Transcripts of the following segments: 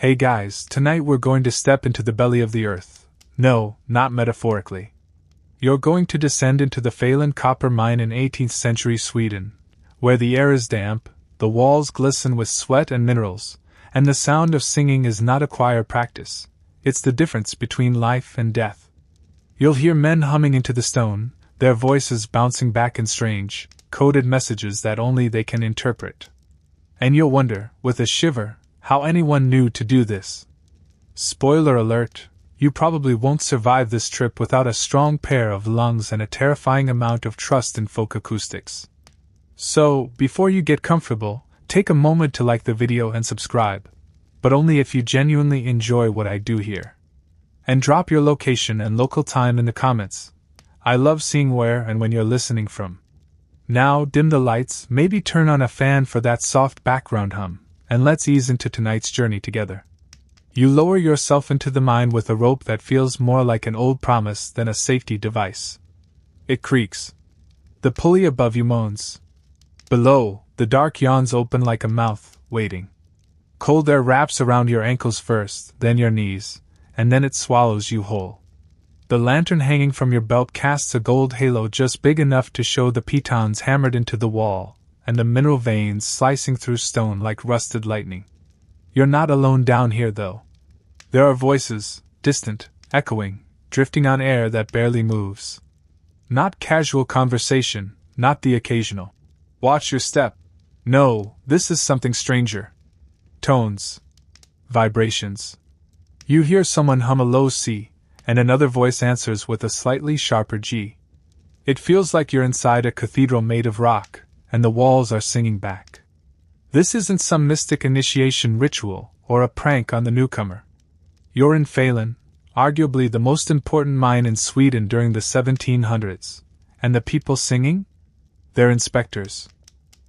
Hey guys, tonight we're going to step into the belly of the earth. No, not metaphorically. You're going to descend into the Falen copper mine in 18th century Sweden, where the air is damp, the walls glisten with sweat and minerals, and the sound of singing is not acquired practice. It's the difference between life and death. You'll hear men humming into the stone, their voices bouncing back in strange, coded messages that only they can interpret. And you'll wonder, with a shiver, how anyone knew to do this. Spoiler alert, you probably won't survive this trip without a strong pair of lungs and a terrifying amount of trust in folk acoustics. So, before you get comfortable, take a moment to like the video and subscribe, but only if you genuinely enjoy what I do here. And drop your location and local time in the comments. I love seeing where and when you're listening from. Now, dim the lights, maybe turn on a fan for that soft background hum, and let's ease into tonight's journey together. You lower yourself into the mine with a rope that feels more like an old promise than a safety device. It creaks. The pulley above you moans. Below, the dark yawns open like a mouth, waiting. Cold air wraps around your ankles first, then your knees, and then it swallows you whole. The lantern hanging from your belt casts a gold halo just big enough to show the pitons hammered into the wall, and the mineral veins slicing through stone like rusted lightning. You're not alone down here, though. There are voices, distant, echoing, drifting on air that barely moves. Not casual conversation, not the occasional. Watch your step. No, this is something stranger. Tones. Vibrations. You hear someone hum a low C, and another voice answers with a slightly sharper G. It feels like you're inside a cathedral made of rock, and the walls are singing back. This isn't some mystic initiation ritual or a prank on the newcomer. You're in Falen, arguably the most important mine in Sweden during the 1700s, and the people singing? They're inspectors.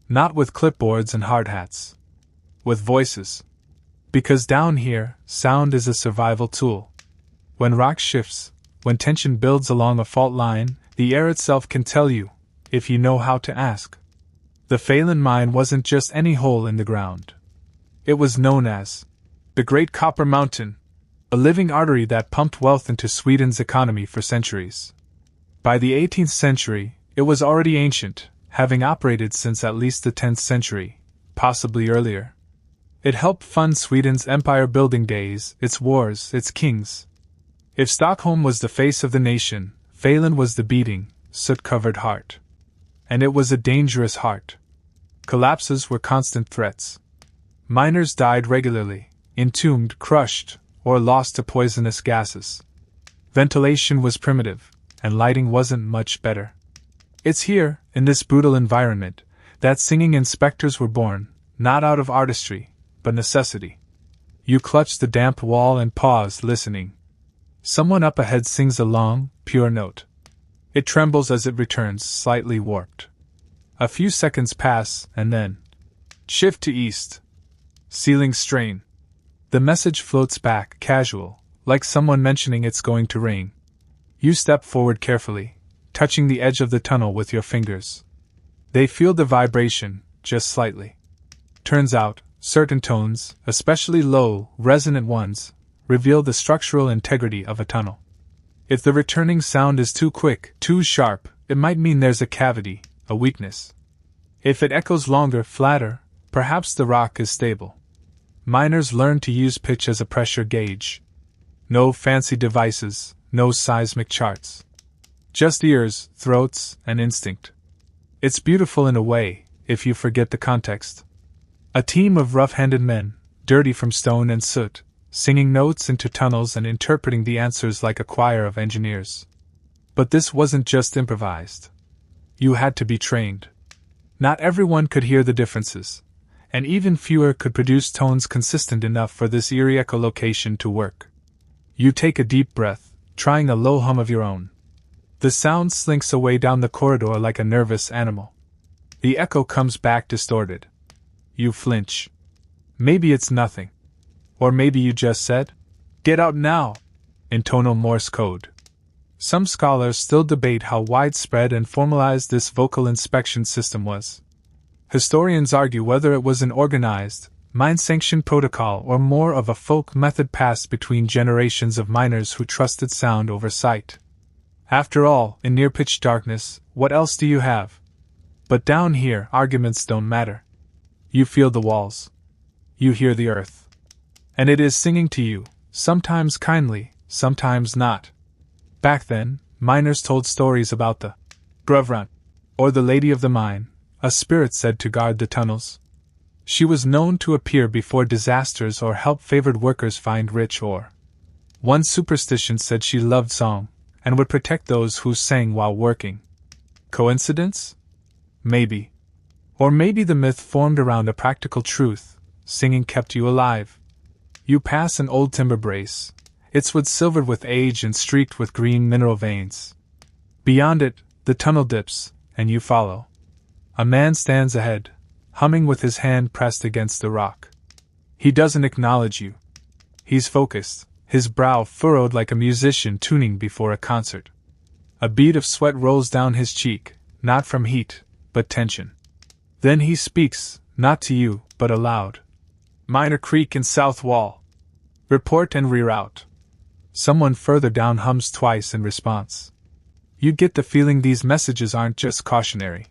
Not with clipboards and hard hats. With voices. Because down here, sound is a survival tool. When rock shifts, when tension builds along a fault line, the air itself can tell you, if you know how to ask. The Falen mine wasn't just any hole in the ground. It was known as the Great Copper Mountain, a living artery that pumped wealth into Sweden's economy for centuries. By the 18th century, it was already ancient, having operated since at least the 10th century, possibly earlier. It helped fund Sweden's empire-building days, its wars, its kings. If Stockholm was the face of the nation, Falen was the beating, soot-covered heart. And it was a dangerous heart. Collapses were constant threats. Miners died regularly, entombed, crushed, or lost to poisonous gases. Ventilation was primitive, and lighting wasn't much better. It's here, in this brutal environment, that singing inspectors were born, not out of artistry, but necessity. You clutch the damp wall and pause, listening. Someone up ahead sings a long, pure note. It trembles as it returns, slightly warped. A few seconds pass, and then shift to east. Ceiling strain. The message floats back, casual, like someone mentioning it's going to rain. You step forward carefully, touching the edge of the tunnel with your fingers. They feel the vibration, just slightly. Turns out, certain tones, especially low, resonant ones, reveal the structural integrity of a tunnel. If the returning sound is too quick, too sharp, it might mean there's a cavity, a weakness. If it echoes longer, flatter, perhaps the rock is stable. Miners learn to use pitch as a pressure gauge. No fancy devices, no seismic charts. Just ears, throats, and instinct. It's beautiful in a way, if you forget the context. A team of rough-handed men, dirty from stone and soot, singing notes into tunnels and interpreting the answers like a choir of engineers. But this wasn't just improvised. You had to be trained. Not everyone could hear the differences, and even fewer could produce tones consistent enough for this eerie echolocation to work. You take a deep breath, trying a low hum of your own. The sound slinks away down the corridor like a nervous animal. The echo comes back distorted. You flinch. Maybe it's nothing. Or maybe you just said, "Get out now!" in tonal Morse code. Some scholars still debate how widespread and formalized this vocal inspection system was. Historians argue whether it was an organized, mine-sanctioned protocol or more of a folk method passed between generations of miners who trusted sound over sight? After all, in near-pitch darkness, what else do you have? But down here, arguments don't matter. You feel the walls. You hear the earth. And it is singing to you, sometimes kindly, sometimes not. Back then, miners told stories about the Bruvrant, or the Lady of the Mine, a spirit said to guard the tunnels. She was known to appear before disasters or help favored workers find rich ore. One superstition said she loved song, and would protect those who sang while working. Coincidence? Maybe. Or maybe the myth formed around a practical truth: singing kept you alive. You pass an old timber brace. It's wood silvered with age and streaked with green mineral veins. Beyond it, the tunnel dips, and you follow. A man stands ahead, humming with his hand pressed against the rock. He doesn't acknowledge you. He's focused, his brow furrowed like a musician tuning before a concert. A bead of sweat rolls down his cheek, not from heat, but tension. Then he speaks, not to you, but aloud. Miner Creek and South Wall. Report and reroute. Someone further down hums twice in response. You get the feeling these messages aren't just cautionary.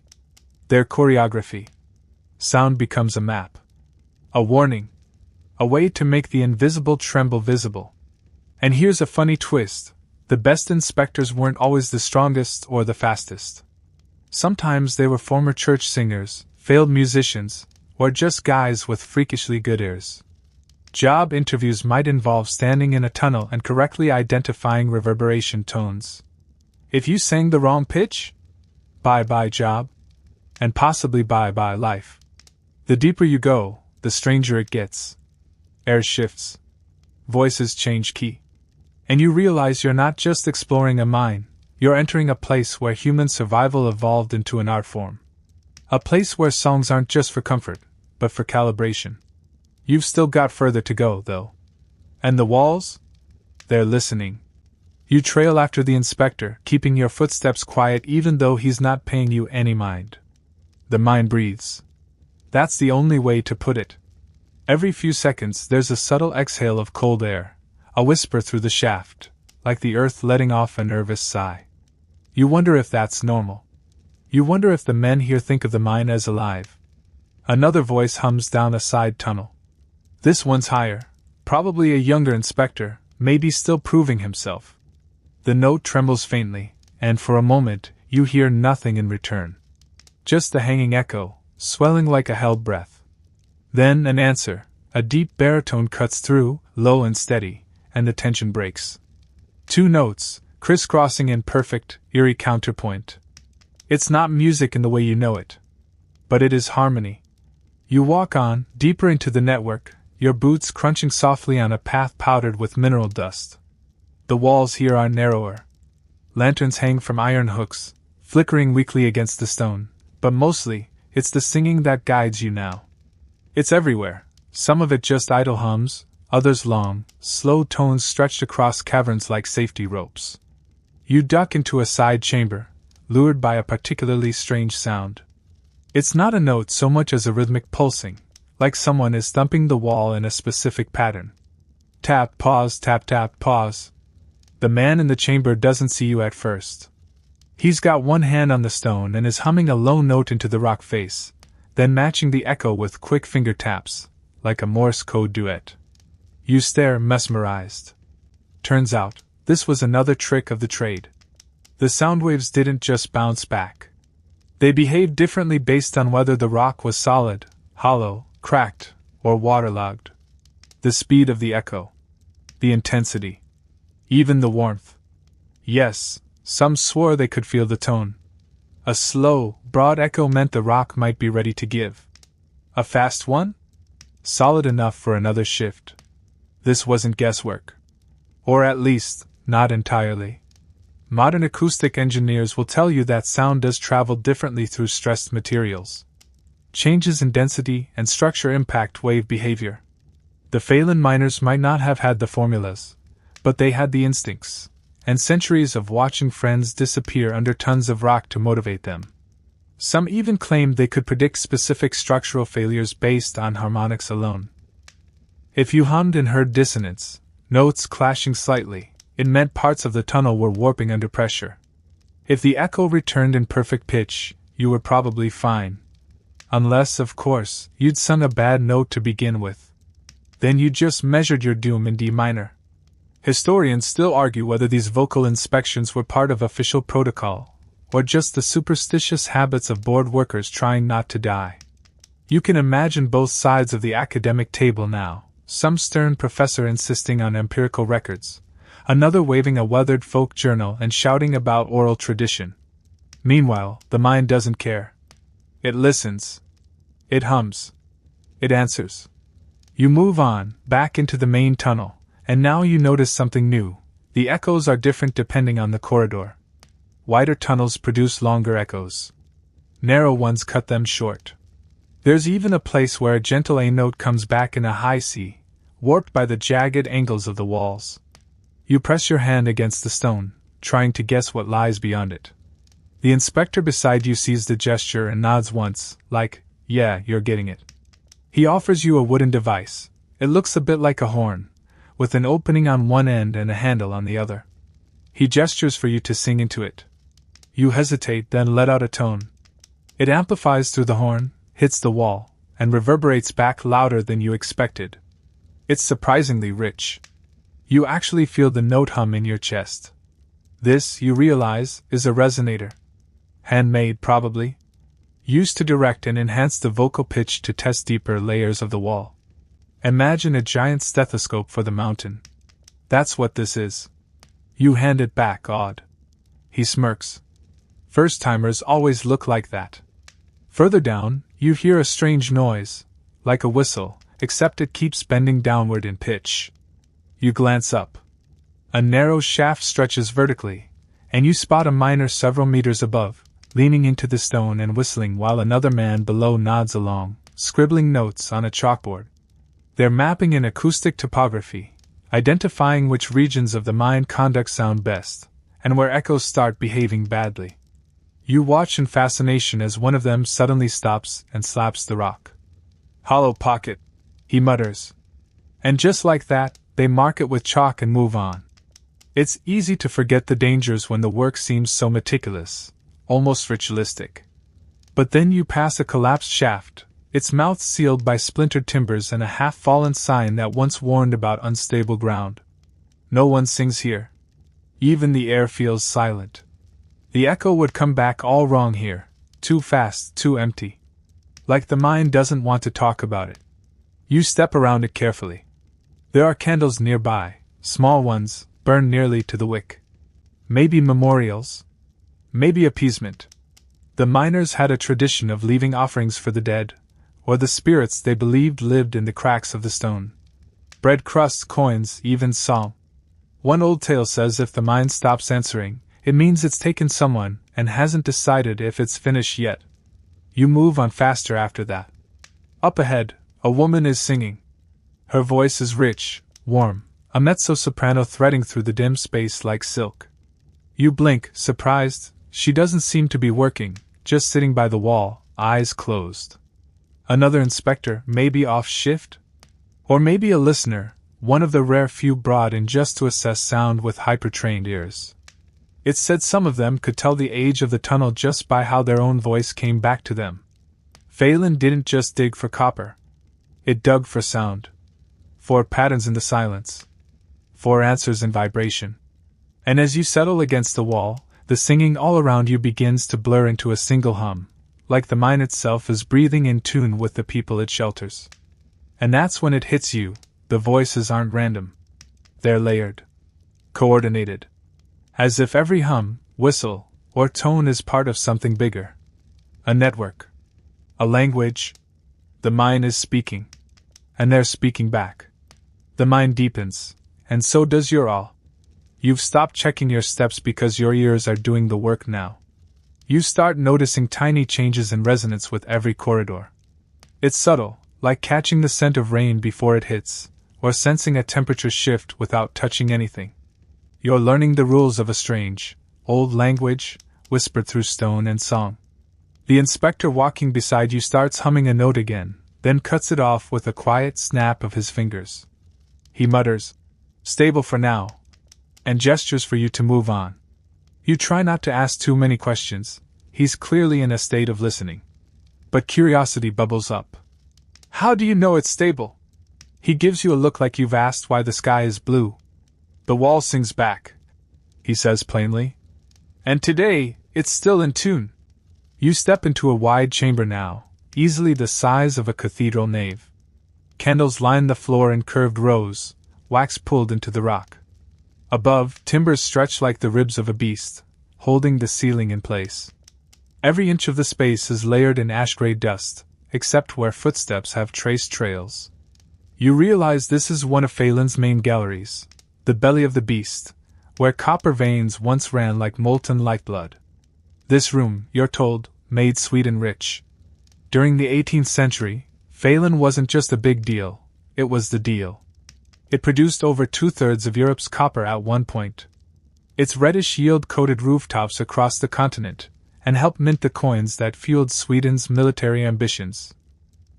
They're choreography. Sound becomes a map. A warning. A way to make the invisible tremble visible. And here's a funny twist: the best inspectors weren't always the strongest or the fastest. Sometimes they were former church singers, failed musicians, or just guys with freakishly good ears. Job interviews might involve standing in a tunnel and correctly identifying reverberation tones. If you sang the wrong pitch, bye-bye job, and possibly bye-bye life. The deeper you go, the stranger it gets. Air shifts. Voices change key. And you realize you're not just exploring a mine, you're entering a place where human survival evolved into an art form. A place where songs aren't just for comfort, but for calibration. You've still got further to go, though. And the walls? They're listening. You trail after the inspector, keeping your footsteps quiet even though he's not paying you any mind. The mine breathes. That's the only way to put it. Every few seconds there's a subtle exhale of cold air, a whisper through the shaft, like the earth letting off a nervous sigh. You wonder if that's normal. You wonder if the men here think of the mine as alive. Another voice hums down a side tunnel. This one's higher, probably a younger inspector, maybe still proving himself. The note trembles faintly, and for a moment, you hear nothing in return. Just the hanging echo, swelling like a held breath. Then an answer, a deep baritone cuts through, low and steady, and the tension breaks. Two notes, crisscrossing in perfect, eerie counterpoint. It's not music in the way you know it. But it is harmony. You walk on, deeper into the network, your boots crunching softly on a path powdered with mineral dust. The walls here are narrower. Lanterns hang from iron hooks, flickering weakly against the stone, but mostly, it's the singing that guides you now. It's everywhere, some of it just idle hums, others long, slow tones stretched across caverns like safety ropes. You duck into a side chamber, lured by a particularly strange sound. It's not a note so much as a rhythmic pulsing, like someone is thumping the wall in a specific pattern. Tap, pause, tap, tap, pause. The man in the chamber doesn't see you at first. He's got one hand on the stone and is humming a low note into the rock face, then matching the echo with quick finger taps, like a Morse code duet. You stare, mesmerized. Turns out, this was another trick of the trade. The sound waves didn't just bounce back. They behaved differently based on whether the rock was solid, hollow, cracked, or waterlogged. The speed of the echo. The intensity. Even the warmth. Yes, some swore they could feel the tone. A slow, broad echo meant the rock might be ready to give. A fast one? Solid enough for another shift. This wasn't guesswork. Or at least, not entirely. Modern acoustic engineers will tell you that sound does travel differently through stressed materials. Changes in density and structure impact wave behavior. The Phelan miners might not have had the formulas, but they had the instincts, and centuries of watching friends disappear under tons of rock to motivate them. Some even claimed they could predict specific structural failures based on harmonics alone. If you hummed and heard dissonance, notes clashing slightly, it meant parts of the tunnel were warping under pressure. If the echo returned in perfect pitch, you were probably fine. Unless, of course, you'd sung a bad note to begin with. Then you just measured your doom in D minor. Historians still argue whether these vocal inspections were part of official protocol, or just the superstitious habits of bored workers trying not to die. You can imagine both sides of the academic table now, some stern professor insisting on empirical records, another waving a weathered folk journal and shouting about oral tradition. Meanwhile, the mind doesn't care. It listens. It hums. It answers. You move on, back into the main tunnel, and now you notice something new. The echoes are different depending on the corridor. Wider tunnels produce longer echoes. Narrow ones cut them short. There's even a place where a gentle A note comes back in a high C, warped by the jagged angles of the walls. You press your hand against the stone, trying to guess what lies beyond it. The inspector beside you sees the gesture and nods once, like, yeah, you're getting it. He offers you a wooden device. It looks a bit like a horn, with an opening on one end and a handle on the other. He gestures for you to sing into it. You hesitate, then let out a tone. It amplifies through the horn, hits the wall, and reverberates back louder than you expected. It's surprisingly rich. You actually feel the note hum in your chest. This, you realize, is a resonator. Handmade, probably. Used to direct and enhance the vocal pitch to test deeper layers of the wall. Imagine a giant stethoscope for the mountain. That's what this is. You hand it back, awed. He smirks. First-timers always look like that. Further down, you hear a strange noise, like a whistle, except it keeps bending downward in pitch. You glance up. A narrow shaft stretches vertically, and you spot a miner several meters above, leaning into the stone and whistling while another man below nods along, scribbling notes on a chalkboard. They're mapping in acoustic topography, identifying which regions of the mine conduct sound best, and where echoes start behaving badly. You watch in fascination as one of them suddenly stops and slaps the rock. Hollow pocket, he mutters. And just like that, they mark it with chalk and move on. It's easy to forget the dangers when the work seems so meticulous, almost ritualistic. But then you pass a collapsed shaft, its mouth sealed by splintered timbers and a half-fallen sign that once warned about unstable ground. No one sings here. Even the air feels silent. The echo would come back all wrong here, too fast, too empty. Like the mind doesn't want to talk about it. You step around it carefully. There are candles nearby, small ones, burned nearly to the wick. Maybe memorials. Maybe appeasement. The miners had a tradition of leaving offerings for the dead, or the spirits they believed lived in the cracks of the stone. Bread crusts, coins, even song. One old tale says if the mine stops answering, it means it's taken someone and hasn't decided if it's finished yet. You move on faster after that. Up ahead, a woman is singing. Her voice is rich, warm, a mezzo-soprano threading through the dim space like silk. You blink, surprised. She doesn't seem to be working, just sitting by the wall, eyes closed. Another inspector, maybe off shift? Or maybe a listener, one of the rare few brought in just to assess sound with hyper-trained ears. It's said some of them could tell the age of the tunnel just by how their own voice came back to them. Phelan didn't just dig for copper. It dug for sound. For patterns in the silence. For answers in vibration. And as you settle against the wall, the singing all around you begins to blur into a single hum, like the mine itself is breathing in tune with the people it shelters. And that's when it hits you, the voices aren't random. They're layered. Coordinated. As if every hum, whistle, or tone is part of something bigger. A network. A language. The mine is speaking. And they're speaking back. The mine deepens, and so does your all. You've stopped checking your steps because your ears are doing the work now. You start noticing tiny changes in resonance with every corridor. It's subtle, like catching the scent of rain before it hits, or sensing a temperature shift without touching anything. You're learning the rules of a strange, old language, whispered through stone and song. The inspector walking beside you starts humming a note again, then cuts it off with a quiet snap of his fingers. He mutters, "Stable for now," and gestures for you to move on. You try not to ask too many questions, he's clearly in a state of listening. But curiosity bubbles up. "How do you know it's stable?" He gives you a look like you've asked why the sky is blue. "The wall sings back," he says plainly. "And today, it's still in tune." You step into a wide chamber now, easily the size of a cathedral nave. Candles line the floor in curved rows, wax pulled into the rock. Above, timbers stretch like the ribs of a beast, holding the ceiling in place. Every inch of the space is layered in ash-gray dust, except where footsteps have traced trails. You realize this is one of Phelan's main galleries, the belly of the beast, where copper veins once ran like molten lifeblood. This room, you're told, made Sweden rich. During the 18th century, Phelan wasn't just a big deal, it was the deal. It produced over 2/3 of Europe's copper at one point. Its reddish yield coated rooftops across the continent, and helped mint the coins that fueled Sweden's military ambitions.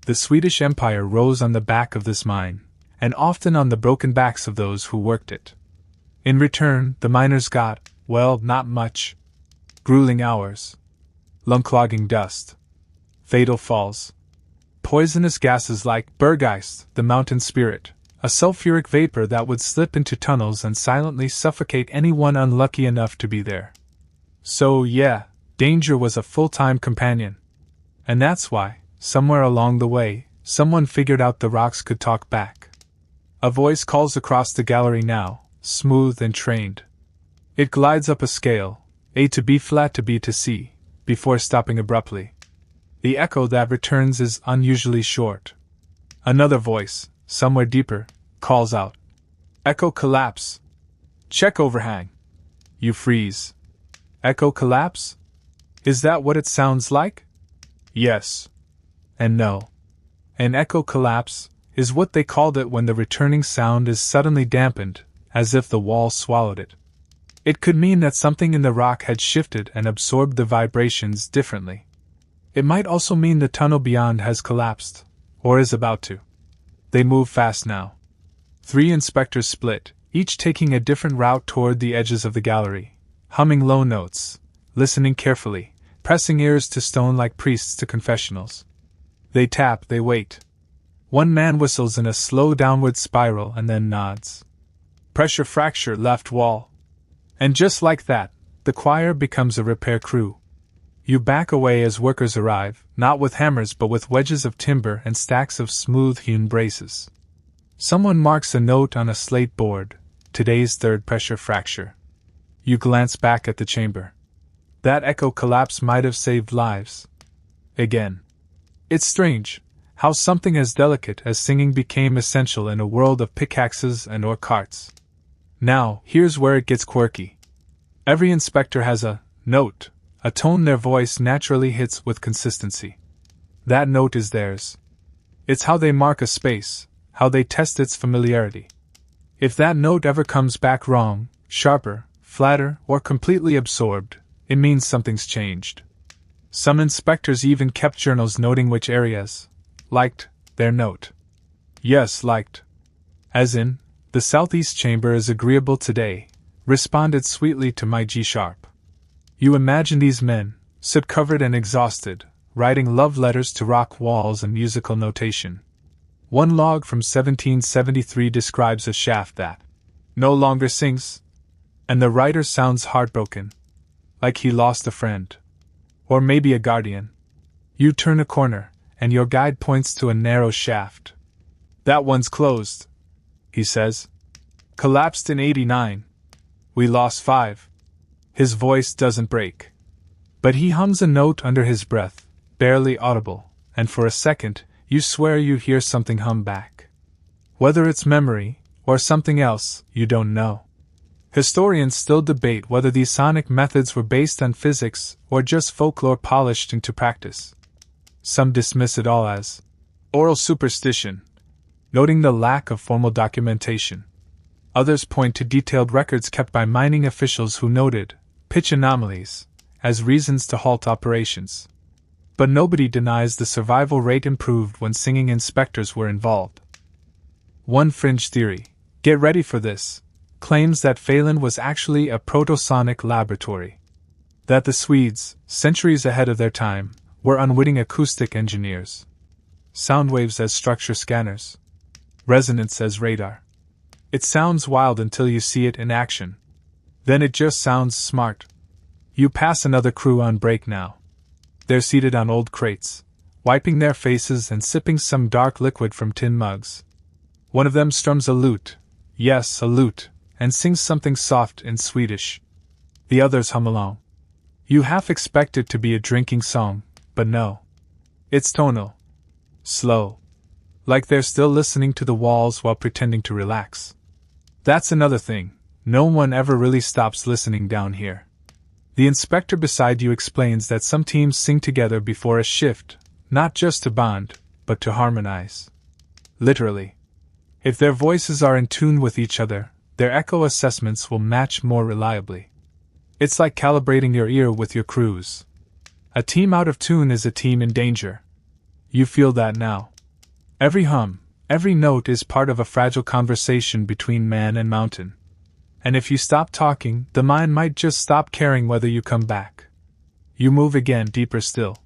The Swedish Empire rose on the back of this mine, and often on the broken backs of those who worked it. In return, the miners got, well, not much. Grueling hours. Lung-clogging dust. Fatal falls. Poisonous gases like Berggeist, the mountain spirit, a sulfuric vapor that would slip into tunnels and silently suffocate anyone unlucky enough to be there. So, yeah, danger was a full-time companion. And that's why, somewhere along the way, someone figured out the rocks could talk back. A voice calls across the gallery now, smooth and trained. It glides up a scale, A to B flat to B to C, before stopping abruptly. The echo that returns is unusually short. Another voice, somewhere deeper, calls out, "Echo collapse. Check overhang." You freeze. Echo collapse? Is that what it sounds like? Yes. And no. An echo collapse is what they called it when the returning sound is suddenly dampened, as if the wall swallowed it. It could mean that something in the rock had shifted and absorbed the vibrations differently. It might also mean the tunnel beyond has collapsed, or is about to. They move fast now. 3 inspectors split, each taking a different route toward the edges of the gallery, humming low notes, listening carefully, pressing ears to stone like priests to confessionals. They tap, they wait. One man whistles in a slow downward spiral and then nods. "Pressure fracture, left wall." And just like that, the choir becomes a repair crew. You back away as workers arrive, not with hammers but with wedges of timber and stacks of smooth-hewn braces. Someone marks a note on a slate board, "Today's third pressure fracture." You glance back at the chamber. That echo collapse might have saved lives. Again. It's strange, how something as delicate as singing became essential in a world of pickaxes and ore carts. Now, here's where it gets quirky. Every inspector has a note, a tone their voice naturally hits with consistency. That note is theirs. It's how they mark a space, how they test its familiarity. If that note ever comes back wrong, sharper, flatter, or completely absorbed, it means something's changed. Some inspectors even kept journals noting which areas liked their note. Yes, liked. As in, "The southeast chamber is agreeable today," responded sweetly to my G-sharp. You imagine these men, soot-covered and exhausted, writing love letters to rock walls and musical notation. One log from 1773 describes a shaft that no longer sings, and the writer sounds heartbroken, like he lost a friend. Or maybe a guardian. You turn a corner, and your guide points to a narrow shaft. "That one's closed," he says. "Collapsed in '89. We lost 5. His voice doesn't break. But he hums a note under his breath, barely audible, and for a second, you swear you hear something hum back. Whether it's memory, or something else, you don't know. Historians still debate whether these sonic methods were based on physics or just folklore polished into practice. Some dismiss it all as oral superstition, noting the lack of formal documentation. Others point to detailed records kept by mining officials who noted pitch anomalies as reasons to halt operations. But nobody denies the survival rate improved when singing inspectors were involved. One fringe theory, get ready for this, claims that Phelan was actually a protosonic laboratory. That the Swedes, centuries ahead of their time, were unwitting acoustic engineers. Sound waves as structure scanners. Resonance as radar. It sounds wild until you see it in action. Then it just sounds smart. You pass another crew on break now. They're seated on old crates, wiping their faces and sipping some dark liquid from tin mugs. One of them strums a lute, yes, a lute, and sings something soft in Swedish. The others hum along. You half expect it to be a drinking song, but no. It's tonal. Slow. Like they're still listening to the walls while pretending to relax. That's another thing, no one ever really stops listening down here. The inspector beside you explains that some teams sing together before a shift, not just to bond, but to harmonize. Literally. If their voices are in tune with each other, their echo assessments will match more reliably. It's like calibrating your ear with your crews. A team out of tune is a team in danger. You feel that now. Every hum, every note is part of a fragile conversation between man and mountain. And if you stop talking, the mind might just stop caring whether you come back. You move again, deeper still.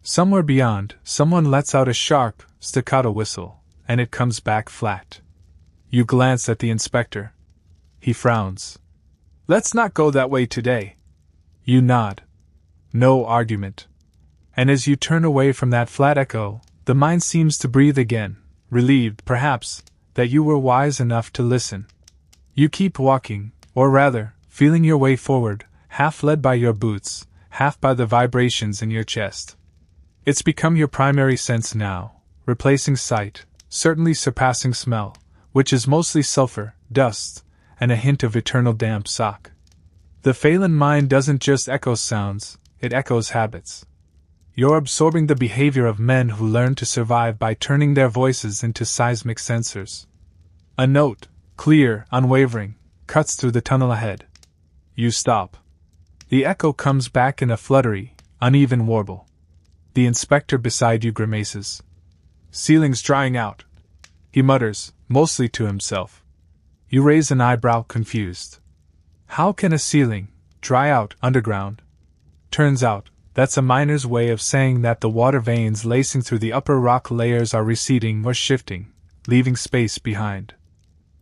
Somewhere beyond, someone lets out a sharp, staccato whistle, and it comes back flat. You glance at the inspector. He frowns. Let's not go that way today. You nod. No argument. And as you turn away from that flat echo, the mind seems to breathe again, relieved, perhaps, that you were wise enough to listen. You keep walking, or rather, feeling your way forward, half led by your boots, half by the vibrations in your chest. It's become your primary sense now, replacing sight, certainly surpassing smell, which is mostly sulfur, dust, and a hint of eternal damp sock. The Phelan mind doesn't just echo sounds, it echoes habits. You're absorbing the behavior of men who learn to survive by turning their voices into seismic sensors. A note, clear, unwavering, cuts through the tunnel ahead. You stop. The echo comes back in a fluttery, uneven warble. The inspector beside you grimaces. Ceiling's drying out. He mutters, mostly to himself. You raise an eyebrow, confused. How can a ceiling dry out underground? Turns out, that's a miner's way of saying that the water veins lacing through the upper rock layers are receding or shifting, leaving space behind.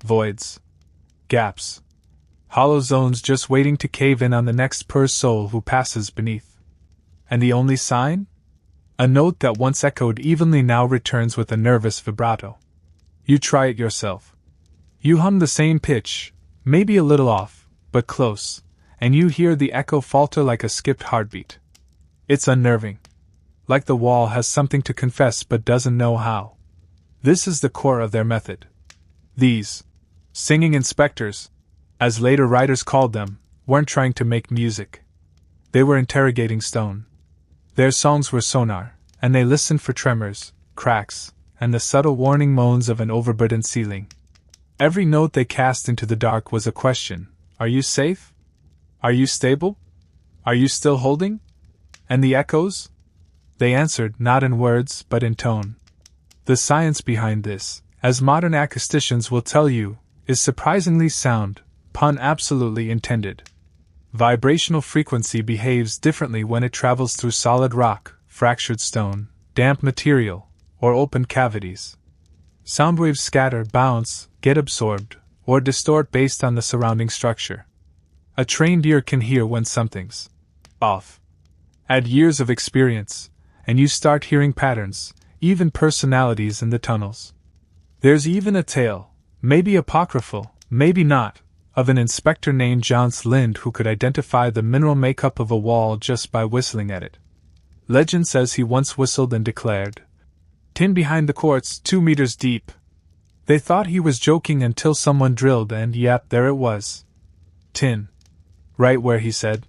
Voids. Gaps. Hollow zones just waiting to cave in on the next poor soul who passes beneath. And the only sign? A note that once echoed evenly now returns with a nervous vibrato. You try it yourself. You hum the same pitch, maybe a little off, but close, and you hear the echo falter like a skipped heartbeat. It's unnerving. Like the wall has something to confess but doesn't know how. This is the core of their method. These singing inspectors, as later writers called them, weren't trying to make music. They were interrogating stone. Their songs were sonar, and they listened for tremors, cracks, and the subtle warning moans of an overburdened ceiling. Every note they cast into the dark was a question. Are you safe? Are you stable? Are you still holding? And the echoes? They answered not in words but in tone. The science behind this, as modern acousticians will tell you, is surprisingly sound, pun absolutely intended. Vibrational frequency behaves differently when it travels through solid rock, fractured stone, damp material, or open cavities. Sound waves scatter, bounce, get absorbed, or distort based on the surrounding structure. A trained ear can hear when something's off. Add years of experience, and you start hearing patterns, even personalities in the tunnels. There's even a tale, maybe apocryphal, maybe not, of an inspector named John Lind who could identify the mineral makeup of a wall just by whistling at it. Legend says he once whistled and declared, "Tin behind the quartz, 2 meters deep." They thought he was joking until someone drilled and yep, there it was. Tin. Right where he said.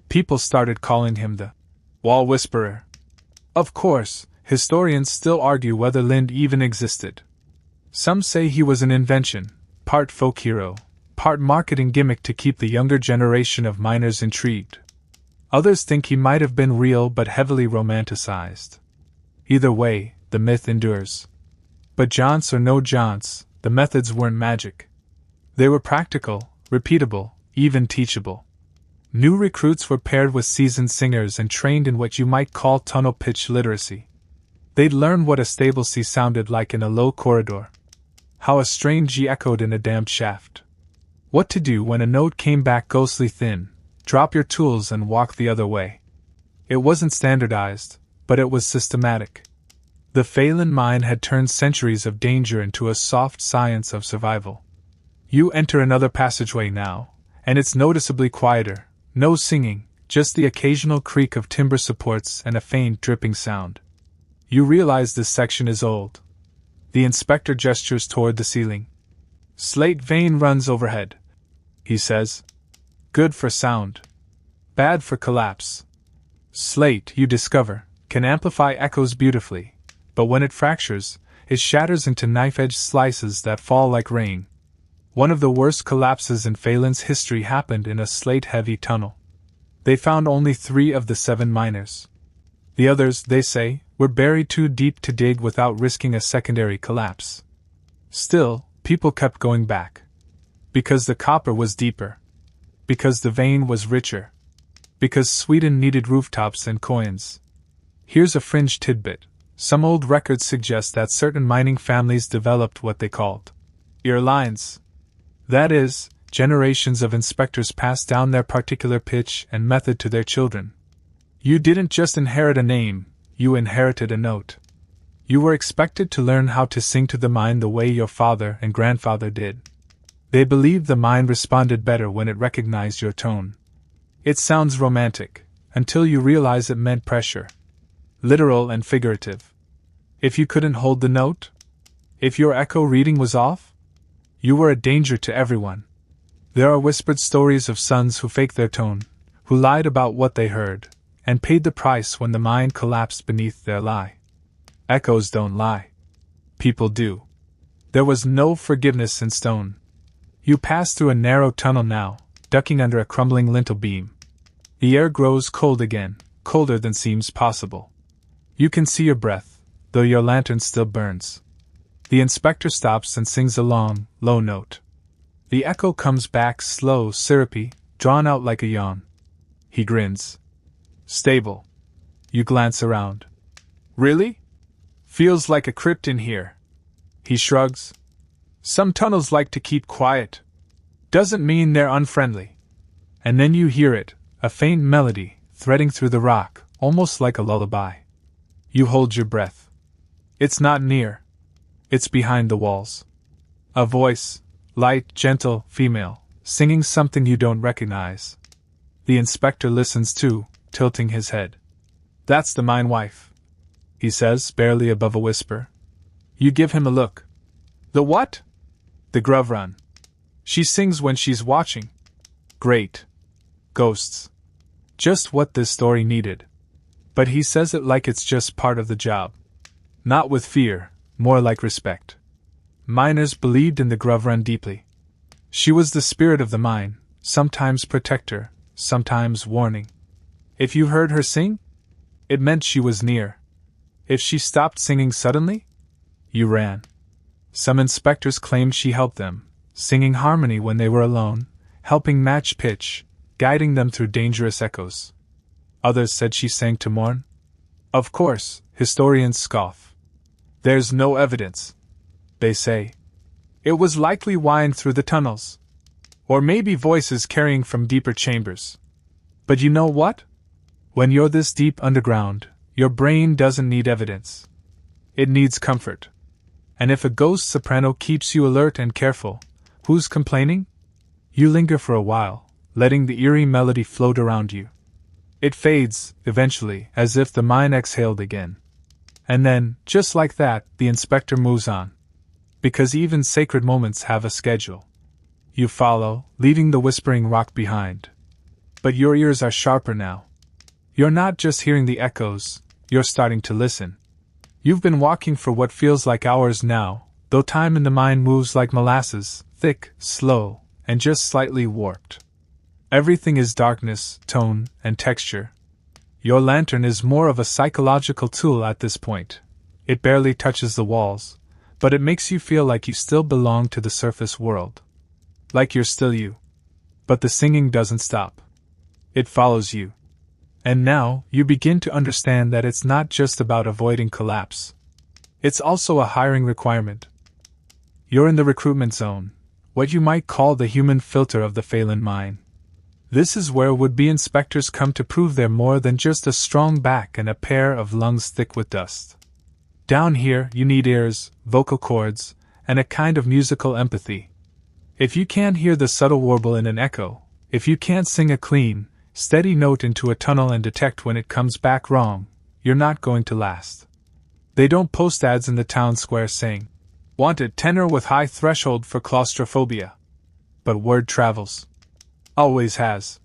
People started calling him the Wall Whisperer. Of course, historians still argue whether Lind even existed. Some say he was an invention, part folk hero, part marketing gimmick to keep the younger generation of miners intrigued. Others think he might have been real but heavily romanticized. Either way, the myth endures. But jaunts or no jaunts, the methods weren't magic. They were practical, repeatable, even teachable. New recruits were paired with seasoned singers and trained in what you might call tonal pitch literacy. They'd learn what a stable C sounded like in a low corridor, how a strained G echoed in a damped shaft, what to do when a note came back ghostly thin, drop your tools and walk the other way. It wasn't standardized, but it was systematic. The Phelan mind had turned centuries of danger into a soft science of survival. You enter another passageway now, and it's noticeably quieter. No singing, just the occasional creak of timber supports and a faint dripping sound. You realize this section is old. The inspector gestures toward the ceiling. Slate vein runs overhead, he says. Good for sound. Bad for collapse. Slate, you discover, can amplify echoes beautifully, but when it fractures, it shatters into knife-edge slices that fall like rain. One of the worst collapses in Phelan's history happened in a slate-heavy tunnel. They found only 3 of the 7 miners. The others, they say, were buried too deep to dig without risking a secondary collapse. Still, people kept going back. Because the copper was deeper. Because the vein was richer. Because Sweden needed rooftops and coins. Here's a fringe tidbit. Some old records suggest that certain mining families developed what they called ear lines. That is, generations of inspectors passed down their particular pitch and method to their children. You didn't just inherit a name, you inherited a note. You were expected to learn how to sing to the mind the way your father and grandfather did. They believed the mind responded better when it recognized your tone. It sounds romantic, until you realize it meant pressure. Literal and figurative. If you couldn't hold the note? If your echo reading was off? You were a danger to everyone. There are whispered stories of sons who faked their tone, who lied about what they heard, and paid the price when the mind collapsed beneath their lie. Echoes don't lie. People do. There was no forgiveness in stone. You pass through a narrow tunnel now, ducking under a crumbling lintel beam. The air grows cold again, colder than seems possible. You can see your breath, though your lantern still burns. The inspector stops and sings a long, low note. The echo comes back slow, syrupy, drawn out like a yawn. He grins. Stable. You glance around. Really? Feels like a crypt in here. He shrugs. Some tunnels like to keep quiet. Doesn't mean they're unfriendly. And then you hear it, a faint melody, threading through the rock, almost like a lullaby. You hold your breath. It's not near. It's behind the walls. A voice, light, gentle, female, singing something you don't recognize. The inspector listens too, tilting his head. That's the mine wife, he says, barely above a whisper. You give him a look. The what? The Grovran. She sings when she's watching. Great. Ghosts. Just what this story needed. But he says it like it's just part of the job. Not with fear, more like respect. Miners believed in the Grovran deeply. She was the spirit of the mine, sometimes protector, sometimes warning. If you heard her sing, it meant she was near. If she stopped singing suddenly, you ran. Some inspectors claimed she helped them, singing harmony when they were alone, helping match pitch, guiding them through dangerous echoes. Others said she sang to mourn. Of course, historians scoff. There's no evidence, they say. It was likely whined through the tunnels. Or maybe voices carrying from deeper chambers. But you know what? When you're this deep underground, your brain doesn't need evidence. It needs comfort. And if a ghost soprano keeps you alert and careful, who's complaining? You linger for a while, letting the eerie melody float around you. It fades, eventually, as if the mine exhaled again. And then, just like that, the inspector moves on. Because even sacred moments have a schedule. You follow, leaving the whispering rock behind. But your ears are sharper now. You're not just hearing the echoes, you're starting to listen. You've been walking for what feels like hours now, though time in the mine moves like molasses, thick, slow, and just slightly warped. Everything is darkness, tone, and texture. Your lantern is more of a psychological tool at this point. It barely touches the walls, but it makes you feel like you still belong to the surface world. Like you're still you. But the singing doesn't stop. It follows you. And now, you begin to understand that it's not just about avoiding collapse. It's also a hiring requirement. You're in the recruitment zone, what you might call the human filter of the Phelan mine. This is where would-be inspectors come to prove they're more than just a strong back and a pair of lungs thick with dust. Down here, you need ears, vocal cords, and a kind of musical empathy. If you can't hear the subtle warble in an echo, if you can't sing a clean, steady note into a tunnel and detect when it comes back wrong, you're not going to last. They don't post ads in the town square saying, "Wanted tenor with high threshold for claustrophobia." But word travels. Always has.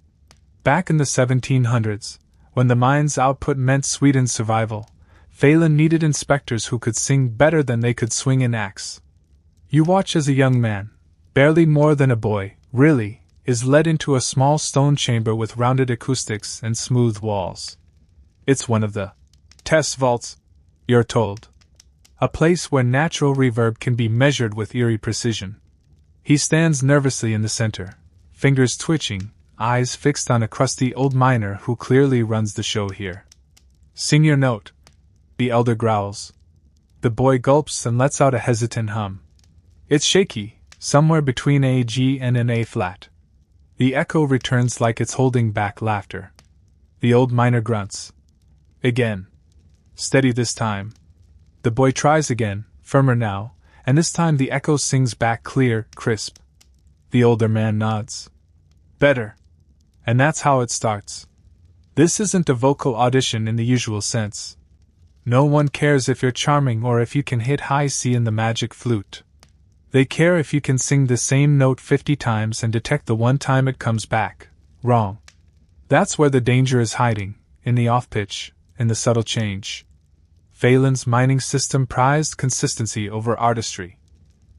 Back in the 1700s, when the mine's output meant Sweden's survival, Phelan needed inspectors who could sing better than they could swing an axe. You watch as a young man, barely more than a boy, really, is led into a small stone chamber with rounded acoustics and smooth walls. It's one of the test vaults, you're told. A place where natural reverb can be measured with eerie precision. He stands nervously in the center, fingers twitching, eyes fixed on a crusty old miner who clearly runs the show here. "Sing your note," the elder growls. The boy gulps and lets out a hesitant hum. It's shaky, somewhere between a G and an A flat. The echo returns like it's holding back laughter. The old miner grunts. Again. Steady this time. The boy tries again, firmer now, and this time the echo sings back clear, crisp. The older man nods. Better. And that's how it starts. This isn't a vocal audition in the usual sense. No one cares if you're charming or if you can hit high C in the magic flute. They care if you can sing the same note 50 times and detect the one time it comes back wrong. That's where the danger is hiding, in the off-pitch, in the subtle change. Phelan's mining system prized consistency over artistry.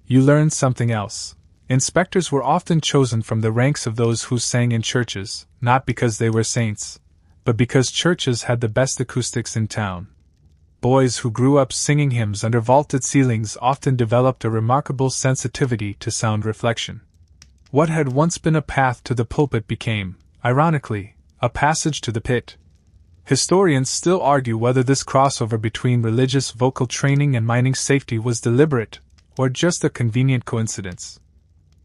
You learn something else. Inspectors were often chosen from the ranks of those who sang in churches, not because they were saints, but because churches had the best acoustics in town. Boys who grew up singing hymns under vaulted ceilings often developed a remarkable sensitivity to sound reflection. What had once been a path to the pulpit became, ironically, a passage to the pit. Historians still argue whether this crossover between religious vocal training and mining safety was deliberate, or just a convenient coincidence.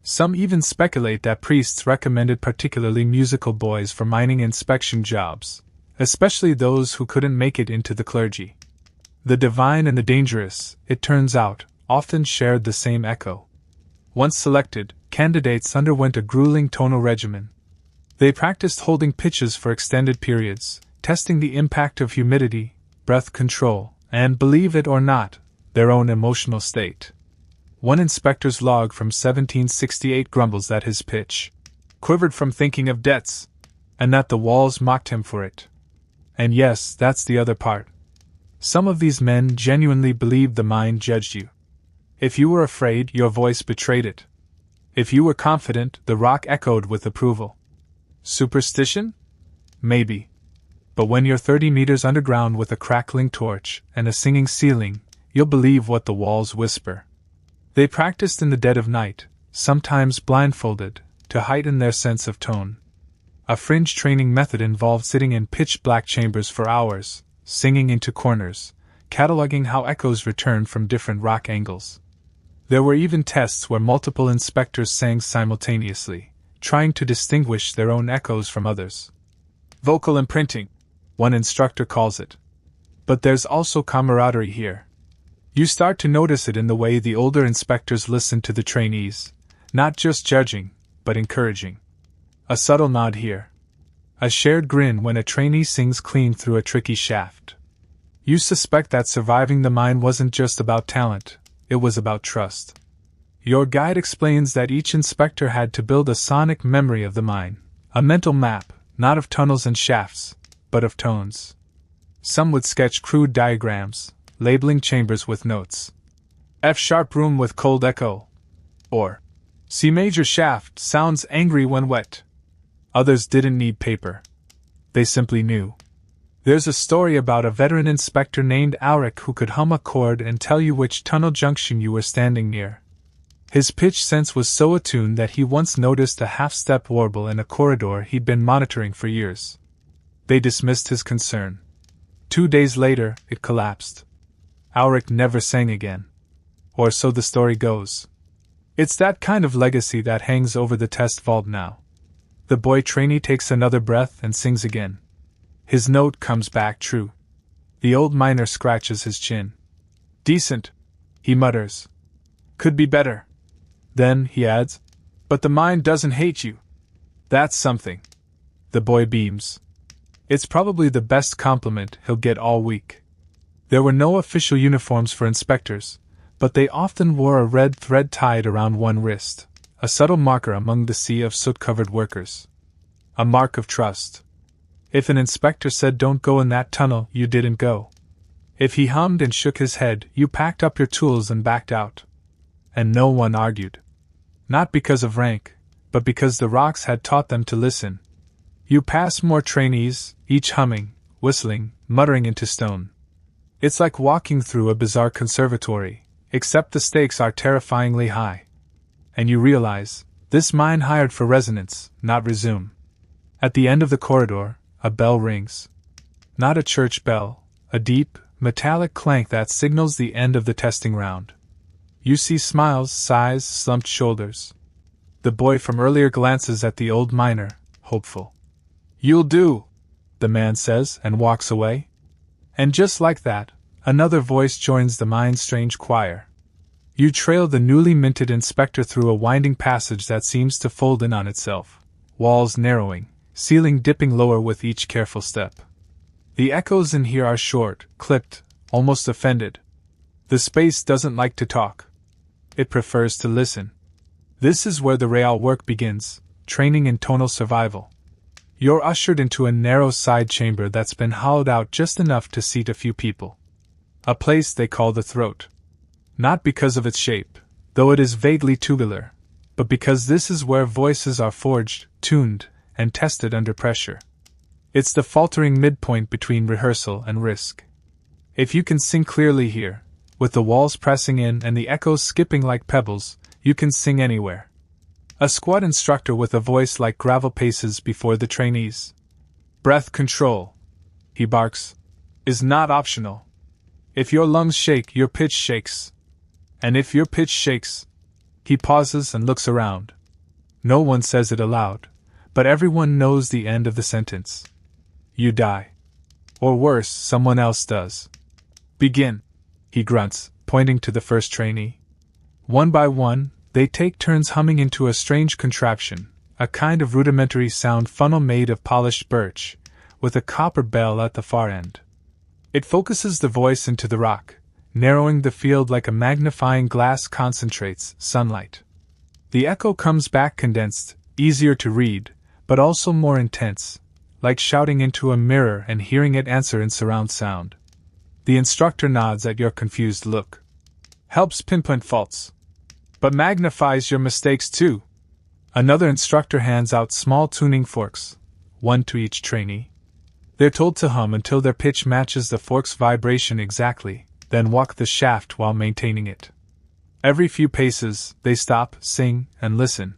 Some even speculate that priests recommended particularly musical boys for mining inspection jobs, especially those who couldn't make it into the clergy. The divine and the dangerous, it turns out, often shared the same echo. Once selected, candidates underwent a grueling tonal regimen. They practiced holding pitches for extended periods, testing the impact of humidity, breath control, and, believe it or not, their own emotional state. One inspector's log from 1768 grumbles that his pitch quivered from thinking of debts, and that the walls mocked him for it. And yes, that's the other part. Some of these men genuinely believed the mind judged you. If you were afraid, your voice betrayed it. If you were confident, the rock echoed with approval. Superstition? Maybe. But when you're 30 meters underground with a crackling torch and a singing ceiling, you'll believe what the walls whisper. They practiced in the dead of night, sometimes blindfolded, to heighten their sense of tone. A fringe training method involved sitting in pitch-black chambers for hours, singing into corners, cataloging how echoes returned from different rock angles. There were even tests where multiple inspectors sang simultaneously, trying to distinguish their own echoes from others. Vocal imprinting, one instructor calls it. But there's also camaraderie here. You start to notice it in the way the older inspectors listen to the trainees, not just judging, but encouraging. A subtle nod here. A shared grin when a trainee sings clean through a tricky shaft. You suspect that surviving the mine wasn't just about talent, it was about trust. Your guide explains that each inspector had to build a sonic memory of the mine, a mental map, not of tunnels and shafts, but of tones. Some would sketch crude diagrams, labeling chambers with notes. F-sharp room with cold echo. Or, C major shaft sounds angry when wet. Others didn't need paper. They simply knew. There's a story about a veteran inspector named Alric who could hum a chord and tell you which tunnel junction you were standing near. His pitch sense was so attuned that he once noticed a half-step warble in a corridor he'd been monitoring for years. They dismissed his concern. 2 days later, it collapsed. Alric never sang again. Or so the story goes. It's that kind of legacy that hangs over the test vault now. The boy trainee takes another breath and sings again. His note comes back true. The old miner scratches his chin. Decent, he mutters. Could be better. Then, he adds, but the mine doesn't hate you. That's something. The boy beams. It's probably the best compliment he'll get all week. There were no official uniforms for inspectors, but they often wore a red thread tied around one wrist, a subtle marker among the sea of soot-covered workers. A mark of trust. If an inspector said don't go in that tunnel, you didn't go. If he hummed and shook his head, you packed up your tools and backed out. And no one argued. Not because of rank, but because the rocks had taught them to listen. You pass more trainees, each humming, whistling, muttering into stone. It's like walking through a bizarre conservatory, except the stakes are terrifyingly high. And you realize, this mine hired for resonance, not resume. At the end of the corridor, a bell rings. Not a church bell, a deep, metallic clank that signals the end of the testing round. You see smiles, sighs, slumped shoulders. The boy from earlier glances at the old miner, hopeful. You'll do, the man says, and walks away. And just like that, another voice joins the mine's strange choir. You trail the newly minted inspector through a winding passage that seems to fold in on itself, walls narrowing, ceiling dipping lower with each careful step. The echoes in here are short, clipped, almost offended. The space doesn't like to talk. It prefers to listen. This is where the real work begins, training in tonal survival. You're ushered into a narrow side chamber that's been hollowed out just enough to seat a few people. A place they call the throat. Not because of its shape, though it is vaguely tubular, but because this is where voices are forged, tuned, and tested under pressure. It's the faltering midpoint between rehearsal and risk. If you can sing clearly here, with the walls pressing in and the echoes skipping like pebbles, you can sing anywhere. A squat instructor with a voice like gravel paces before the trainees. Breath control, he barks, is not optional. If your lungs shake, your pitch shakes. And if your pitch shakes, he pauses and looks around. No one says it aloud, but everyone knows the end of the sentence. You die. Or worse, someone else does. Begin, he grunts, pointing to the first trainee. One by one, they take turns humming into a strange contraption, a kind of rudimentary sound funnel made of polished birch, with a copper bell at the far end. It focuses the voice into the rock, narrowing the field like a magnifying glass concentrates sunlight. The echo comes back condensed, easier to read, but also more intense, like shouting into a mirror and hearing it answer in surround sound. The instructor nods at your confused look. Helps pinpoint faults. But magnifies your mistakes too. Another instructor hands out small tuning forks, one to each trainee. They're told to hum until their pitch matches the fork's vibration exactly, then walk the shaft while maintaining it. Every few paces, they stop, sing, and listen.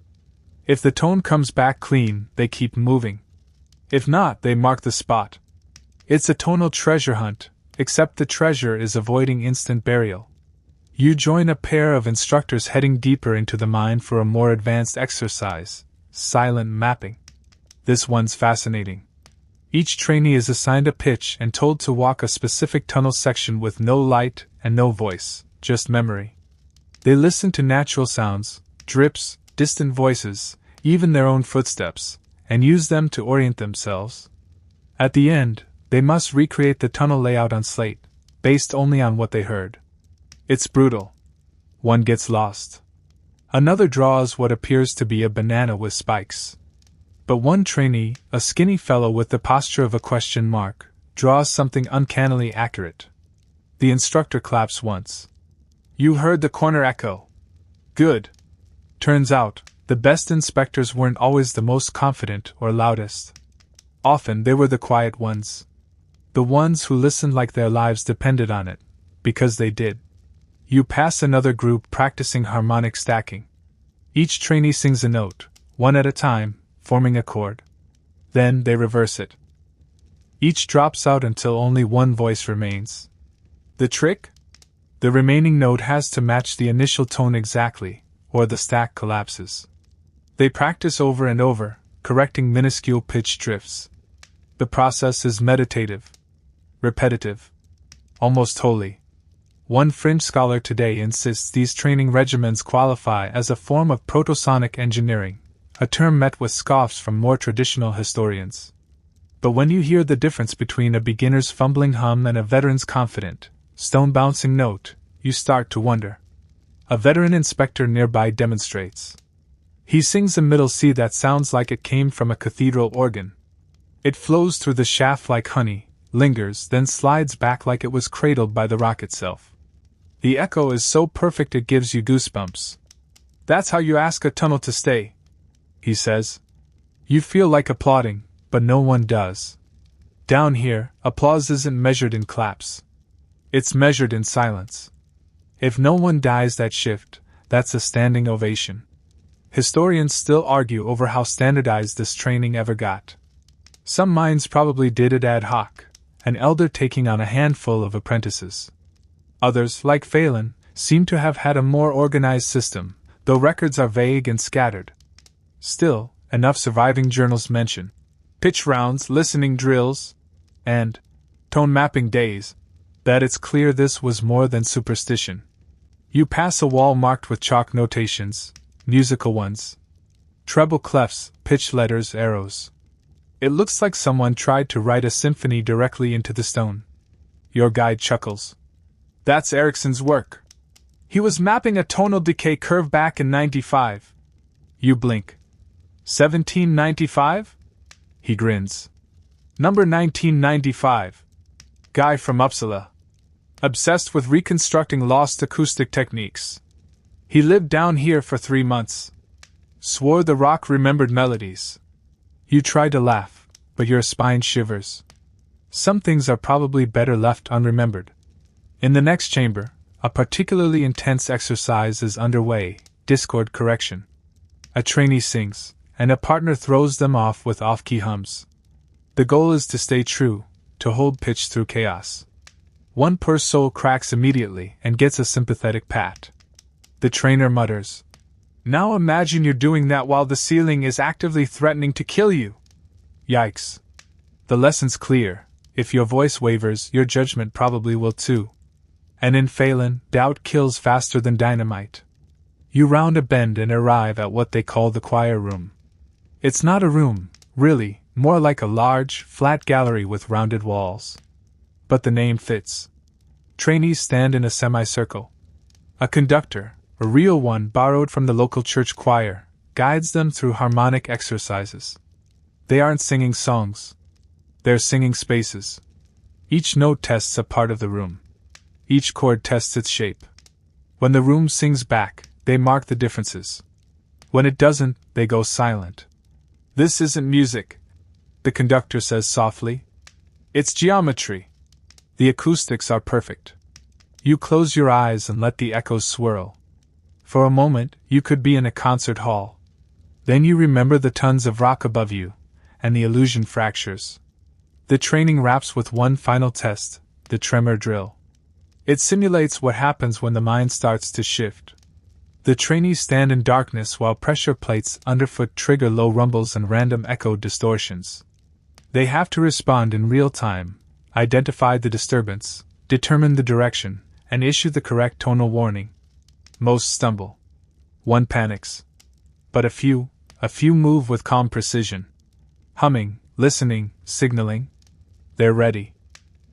If the tone comes back clean, they keep moving. If not, they mark the spot. It's a tonal treasure hunt, except the treasure is avoiding instant burial. You join a pair of instructors heading deeper into the mine for a more advanced exercise, silent mapping. This one's fascinating. Each trainee is assigned a pitch and told to walk a specific tunnel section with no light and no voice, just memory. They listen to natural sounds, drips, distant voices, even their own footsteps, and use them to orient themselves. At the end, they must recreate the tunnel layout on slate, based only on what they heard. It's brutal. One gets lost. Another draws what appears to be a banana with spikes. But one trainee, a skinny fellow with the posture of a question mark, draws something uncannily accurate. The instructor claps once. You heard the corner echo. Good. Turns out, The best inspectors weren't always the most confident or loudest. Often they were the quiet ones. The ones who listened like their lives depended on it, because they did. You pass another group practicing harmonic stacking. Each trainee sings a note, one at a time, forming a chord. Then they reverse it. Each drops out until only one voice remains. The trick? The remaining note has to match the initial tone exactly, or the stack collapses. They practice over and over, correcting minuscule pitch drifts. The process is meditative, repetitive, almost holy. One fringe scholar today insists these training regimens qualify as a form of protosonic engineering, a term met with scoffs from more traditional historians. But when you hear the difference between a beginner's fumbling hum and a veteran's confident, stone-bouncing note, you start to wonder. A veteran inspector nearby demonstrates. He sings a middle C that sounds like it came from a cathedral organ. It flows through the shaft like honey, lingers, then slides back like it was cradled by the rock itself. The echo is so perfect it gives you goosebumps. That's how you ask a tunnel to stay, he says. You feel like applauding, but no one does. Down here, applause isn't measured in claps. It's measured in silence. If no one dies that shift, that's a standing ovation. Historians still argue over how standardized this training ever got. Some mines probably did it ad hoc, an elder taking on a handful of apprentices. Others, like Phelan, seem to have had a more organized system, though records are vague and scattered. Still, enough surviving journals mention pitch rounds, listening drills, and tone mapping days, that it's clear this was more than superstition. You pass a wall marked with chalk notations, musical ones. Treble clefs, pitch letters, arrows. It looks like someone tried to write a symphony directly into the stone. Your guide chuckles. That's Ericsson's work. He was mapping a tonal decay curve back in 95. You blink. 1795? He grins. Number 1995. Guy from Uppsala. Obsessed with reconstructing lost acoustic techniques. He lived down here for 3 months. Swore the rock remembered melodies. You try to laugh, but your spine shivers. Some things are probably better left unremembered. In the next chamber, a particularly intense exercise is underway, discord correction. A trainee sings, and a partner throws them off with off-key hums. The goal is to stay true, to hold pitch through chaos. One poor soul cracks immediately and gets a sympathetic pat. The trainer mutters, "Now imagine you're doing that while the ceiling is actively threatening to kill you." Yikes. The lesson's clear. If your voice wavers, your judgment probably will too. And in Phelan, doubt kills faster than dynamite. You round a bend and arrive at what they call the choir room. It's not a room, really, more like a large, flat gallery with rounded walls. But the name fits. Trainees stand in a semicircle. A conductor, a real one borrowed from the local church choir, guides them through harmonic exercises. They aren't singing songs. They're singing spaces. Each note tests a part of the room. Each chord tests its shape. When the room sings back, they mark the differences. When it doesn't, they go silent. This isn't music, the conductor says softly. It's geometry. The acoustics are perfect. You close your eyes and let the echoes swirl. For a moment, you could be in a concert hall. Then you remember the tons of rock above you, and the illusion fractures. The training wraps with one final test, the tremor drill. It simulates what happens when the mind starts to shift. The trainees stand in darkness while pressure plates underfoot trigger low rumbles and random echo distortions. They have to respond in real time, identify the disturbance, determine the direction, and issue the correct tonal warning. Most stumble. One panics. But a few move with calm precision. Humming, listening, signaling. They're ready.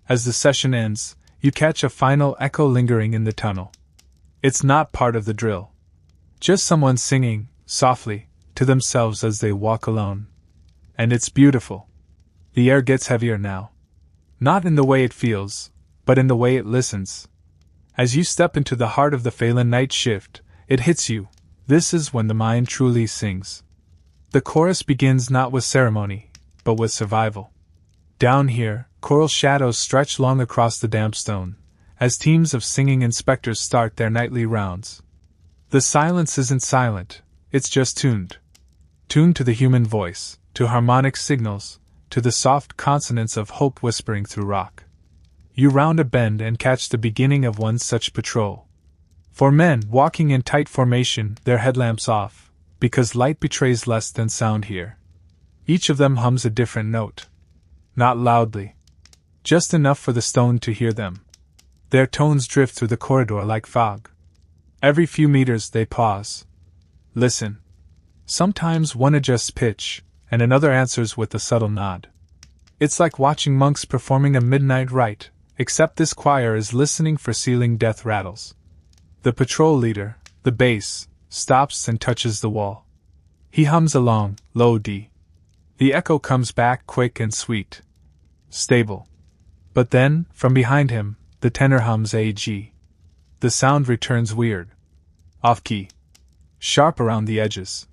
As the session ends, you catch a final echo lingering in the tunnel. It's not part of the drill. Just someone singing, softly, to themselves as they walk alone. And it's beautiful. The air gets heavier now. Not in the way it feels, but in the way it listens. As you step into the heart of the Phelan night shift, it hits you. This is when the mind truly sings. The chorus begins not with ceremony, but with survival. Down here, coral shadows stretch long across the damp stone, as teams of singing inspectors start their nightly rounds. The silence isn't silent, it's just tuned. Tuned to the human voice, to harmonic signals, to the soft consonants of hope whispering through rock. You round a bend and catch the beginning of one such patrol. 4 men walking in tight formation, their headlamps off, because light betrays less than sound here. Each of them hums a different note. Not loudly. Just enough for the stone to hear them. Their tones drift through the corridor like fog. Every few meters they pause. Listen. Sometimes one adjusts pitch, and another answers with a subtle nod. It's like watching monks performing a midnight rite, except this choir is listening for sealing death rattles. The patrol leader, the bass, stops and touches the wall. He hums along, low D. The echo comes back quick and sweet. Stable. But then, from behind him, the tenor hums a G. The sound returns weird. Off-key. Sharp around the edges.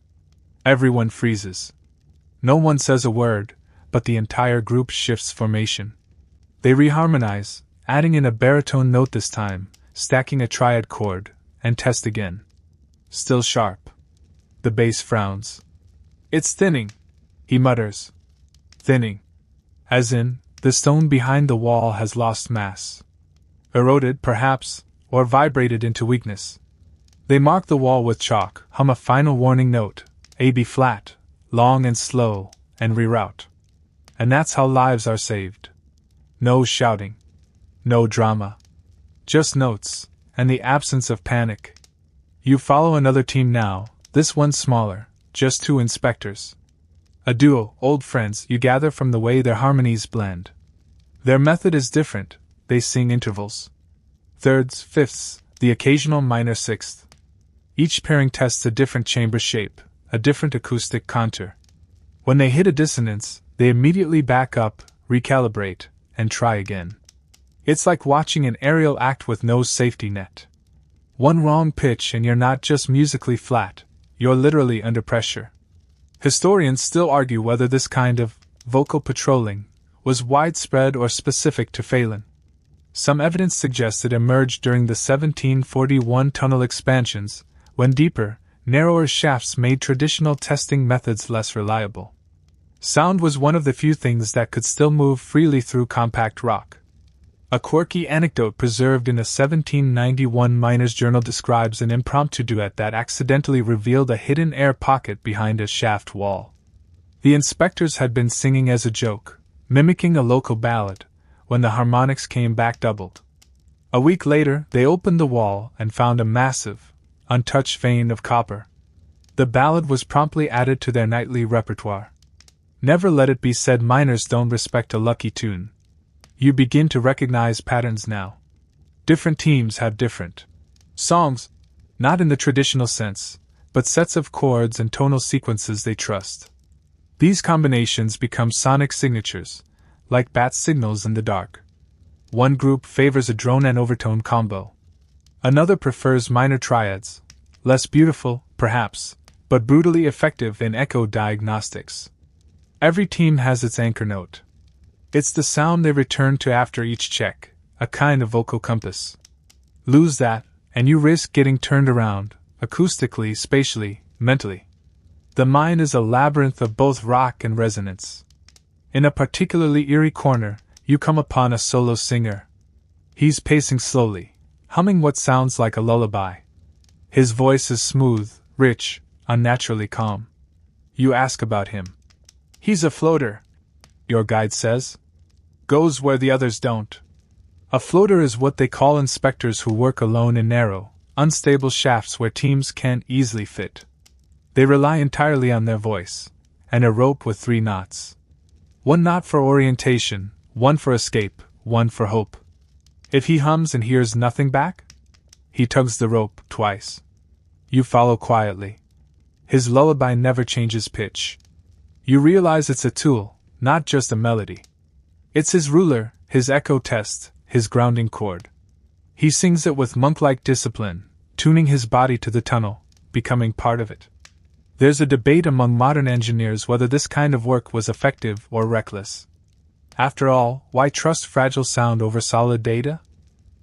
Everyone freezes. No one says a word, but the entire group shifts formation. They reharmonize, adding in a baritone note this time, stacking a triad chord, and test again. Still sharp. The bass frowns. It's thinning, he mutters. Thinning. As in, the stone behind the wall has lost mass. Eroded, perhaps, or vibrated into weakness. They mark the wall with chalk, hum a final warning note, A B flat, long and slow, and reroute. And that's how lives are saved. No shouting. No drama. Just notes, and the absence of panic. You follow another team now, this one smaller, just 2 inspectors. A duo, old friends, you gather from the way their harmonies blend. Their method is different, they sing intervals. Thirds, fifths, the occasional minor sixth. Each pairing tests a different chamber shape, a different acoustic contour. When they hit a dissonance, they immediately back up, recalibrate, and try again. It's like watching an aerial act with no safety net. One wrong pitch and you're not just musically flat, you're literally under pressure. Historians still argue whether this kind of vocal patrolling was widespread or specific to Phelan. Some evidence suggests it emerged during the 1741 tunnel expansions, when deeper, narrower shafts made traditional testing methods less reliable. Sound was one of the few things that could still move freely through compact rock. A quirky anecdote preserved in a 1791 miner's journal describes an impromptu duet that accidentally revealed a hidden air pocket behind a shaft wall. The inspectors had been singing as a joke, mimicking a local ballad, when the harmonics came back doubled. A week later, they opened the wall and found a massive, untouched vein of copper. The ballad was promptly added to their nightly repertoire. Never let it be said miners don't respect a lucky tune. You begin to recognize patterns now. Different teams have different songs, not in the traditional sense, but sets of chords and tonal sequences they trust. These combinations become sonic signatures, like bat signals in the dark. One group favors a drone and overtone combo. Another prefers minor triads, less beautiful, perhaps, but brutally effective in echo diagnostics. Every team has its anchor note. It's the sound they return to after each check, a kind of vocal compass. Lose that, and you risk getting turned around, acoustically, spatially, mentally. The mind is a labyrinth of both rock and resonance. In a particularly eerie corner, you come upon a solo singer. He's pacing slowly, humming what sounds like a lullaby. His voice is smooth, rich, unnaturally calm. You ask about him. He's a floater, your guide says. Goes where the others don't. A floater is what they call inspectors who work alone in narrow, unstable shafts where teams can't easily fit. They rely entirely on their voice, and a rope with 3 knots. 1 knot for orientation, 1 for escape, 1 for hope. If he hums and hears nothing back, he tugs the rope twice. You follow quietly. His lullaby never changes pitch. You realize it's a tool, not just a melody. It's his ruler, his echo test, his grounding chord. He sings it with monk-like discipline, tuning his body to the tunnel, becoming part of it. There's a debate among modern engineers whether this kind of work was effective or reckless. After all, why trust fragile sound over solid data?